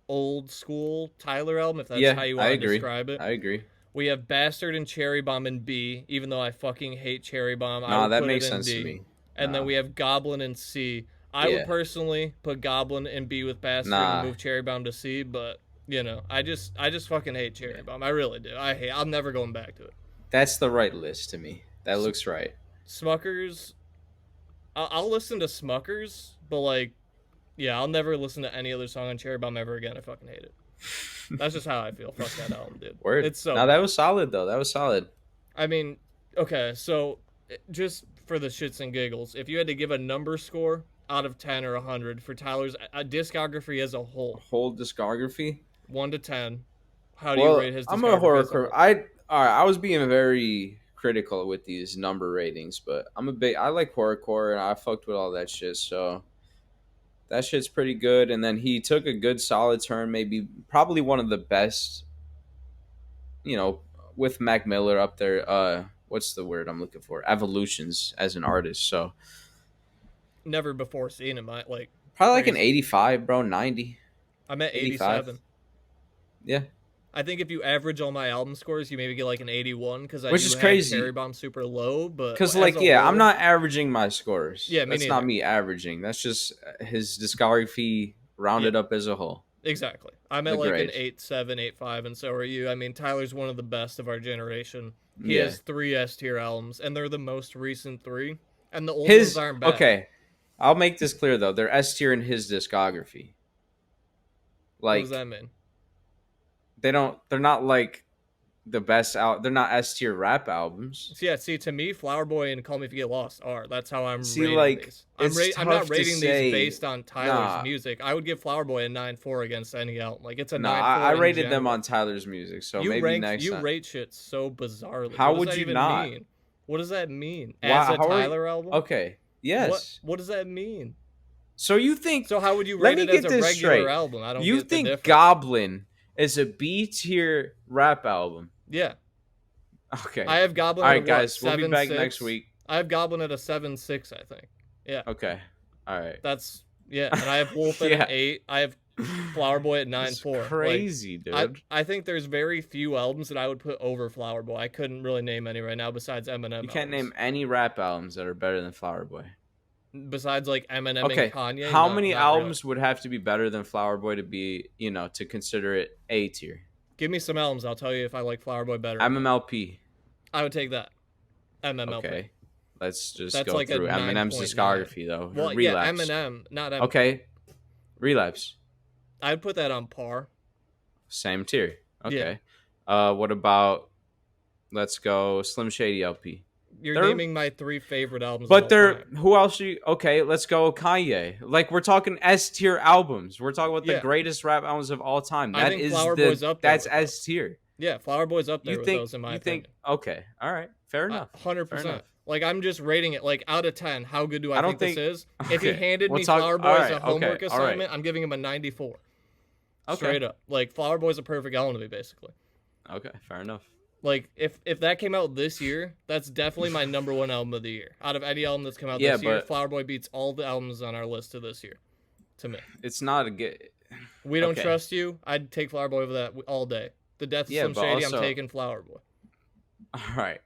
old school Tyler album, if that's yeah, how you I want to agree. describe it. I agree. We have Bastard and Cherry Bomb in B, even though I fucking hate Cherry Bomb, I Nah, would that put it makes in sense to D. me. And then Nah, we have Goblin in C. I would yeah, personally put Goblin in B with Bastard and nah. move Cherry Bomb to C, but I just fucking hate Cherry Yeah, Bomb. I really do. I'm never going back to it. that's the right list to me. That S- looks right. Smuckers, I'll listen to Smuckers, but like, yeah, I'll never listen to any other song on Cherry Bomb ever again. I fucking hate it. That's just how I feel. Fuck that album, dude. Word. It's so Now that bad. was solid though. That was solid. I mean, okay, so just for the shits and giggles, if you had to give a number score out of 10 or 100 for Tyler's discography as a whole, Whole discography. 1 to 10, how do you rate Well, his I'm a discography horror. as a whole? All right. I was being very critical with these number ratings, but I'm a big. I like horrorcore, and I fucked with all that shit. So that shit's pretty good. And then he took a good, solid turn. Maybe, probably one of the best. You know, with Mac Miller up there. What's the word I'm looking for? Evolutions as an artist. So Never before seen him. probably like an Crazy. 85, bro. 90, I'm at 85. 87. Yeah. I think if you average all my album scores, you maybe get like an 81 because I Which do is have crazy. Cherry Bomb super low. But Because, as like, a yeah, whole, I'm not averaging my scores. Yeah, me That's neither. not me averaging. That's just his discography rounded up as a whole. Exactly. I'm at like an 8.7, 8.5, and so are you. I mean, Tyler's one of the best of our generation. He has 3 S tier albums, and they're the most recent 3. And the old ones aren't bad. Okay, I'll make this clear though. They're S tier in his discography. Like, what does that mean? They're not like the best out. They're not S tier rap albums. So yeah, see, to me, Flower Boy and Call Me If You Get Lost are. That's how I'm rating like, these. I'm not tough rating to these based on Tyler's music. I would give Flower Boy a 9.4 against any album. Like, it's a 9.4. I rated them on Tyler's music, so maybe next time. You rate shit so bizarrely. How what would does that you even not? mean? What does that mean? As a Tyler album? Okay. Yes. What does that mean? So you think? So how would you rate it as a regular album? I don't. You get the think difference. Goblin is a B tier rap album? Yeah. Okay. I have Goblin. All right, at guys. We'll 7, be back 6. next week. I have Goblin at a 7.6, I think. Yeah. Okay. All right. That's and I have Wolf at an 8. I have Flower Boy at 9.4. Crazy, dude. I think there's very few albums that I would put over Flower Boy. I couldn't really name any right now besides Eminem. You can't name any rap albums that are better than Flower Boy. Besides like Eminem and Kanye. How many albums would have to be better than Flower Boy to be, to consider it A tier? Give me some albums. I'll tell you if I like Flower Boy better. MMLP. I would take that. MMLP. Okay. Let's just That's go like through Eminem's discography, though. Well, Relapse. yeah, Eminem, not Eminem. Okay. Relapse. I'd put that on par. Same tier. Okay. What about, let's go Slim Shady LP. You're naming my 3 favorite albums. But who else okay, let's go Kanye. Like, we're talking S tier albums. We're talking about the greatest rap albums of all time. I think Flower Boy's up there. That's S tier. Yeah, Flower Boy's up there with those in my opinion. Okay, all right, fair enough. 100%. Like, I'm just rating it like out of 10. How good do I think this is? Okay. If he handed me Flower Boy as a homework assignment, I'm giving him a 94. Straight up. Like, Flower Boy's a perfect album to me, basically. Okay, fair enough. Like, if that came out this year, that's definitely my number 1 album of the year. Out of any album that's come out this year, Flower Boy beats all the albums on our list to this year. To me. It's not a good... We Don't Trust You, I'd take Flower Boy over that all day. The Death of Slim Shady, I'm taking Flower Boy. All right.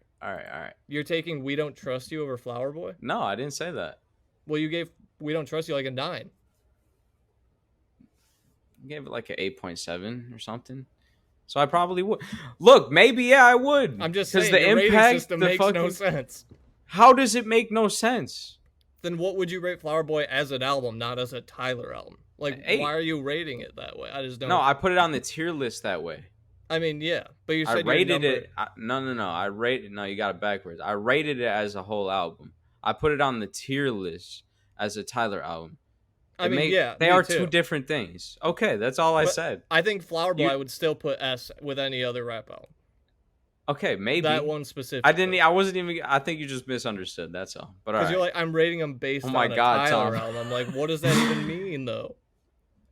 You're taking We Don't Trust You over Flower Boy? No, I didn't say that. Well, you gave We Don't Trust You like a 9. I gave it like an 8.7 or something. So I probably would. Look, maybe I would. I'm just saying the rating system makes no sense. How does it make no sense? Then what would you rate Flower Boy as an album, not as a Tyler album? Like, 8. Why are you rating it that way? I just don't. No, I put it on the tier list that way. I mean, yeah, but you said I rated it. No. No, you got it backwards. I rated it as a whole album. I put it on the tier list as a Tyler album. They are 2 different things. Okay, that's all I said. I think Flower Boy I would still put S with any other rap album. Okay, maybe that one specifically. I wasn't even. I think you just misunderstood. That's all. But because you're like, I'm rating them based on a Tyler album. I'm like, what does that even mean, though?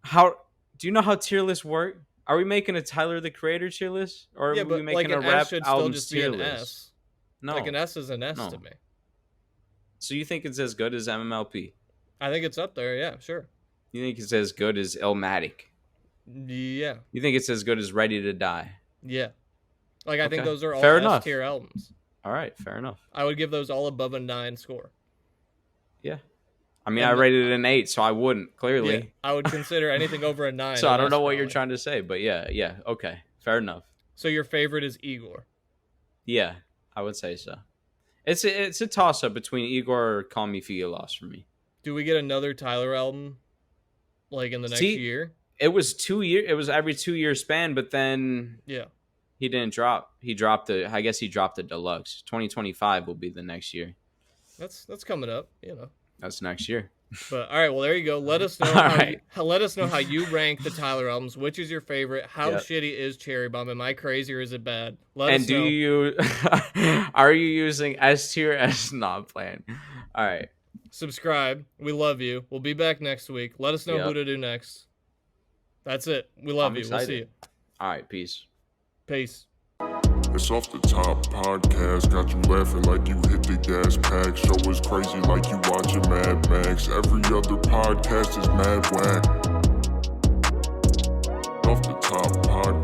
How do you know how tier lists work? Are we making a Tyler the Creator tier list, or are we making a rap album tier list? S. No, like an S is an S to me. So you think it's as good as MMLP? I think it's up there. Yeah, sure. You think it's as good as Illmatic? Yeah. You think it's as good as Ready to Die? Yeah. Like, I think those are all S tier albums. All right, fair enough. I would give those all above a 9 score. Yeah. I mean, I rated it an 8, so I wouldn't, clearly. Yeah, I would consider anything over a 9. So I don't know what you're trying to say, but yeah, okay. Fair enough. So your favorite is Igor? Yeah, I would say so. It's a toss-up between Igor or Call Me If You Get Lost for me. Do we get another Tyler album, like, in the next year? It was 2 years. It was every 2-year span, but then he didn't drop. He dropped I guess he dropped the deluxe. 2025 will be the next year. That's coming up, That's next year. But all right, well there you go. Let us know let us know how you rank the Tyler albums. Which is your favorite? How shitty is Cherry Bomb? Am I crazy or is it bad? Let us know. Are you using S tier as not playing? All right. Subscribe. We love you. We'll be back next week. Let us know who to do next. That's it. We love you. Excited. We'll see you. All right, peace. Peace. It's Off the Top podcast, got you laughing like you hit the gas pack. Show is crazy like you watching Mad Max. Every other podcast is mad whack. Off the Top podcast.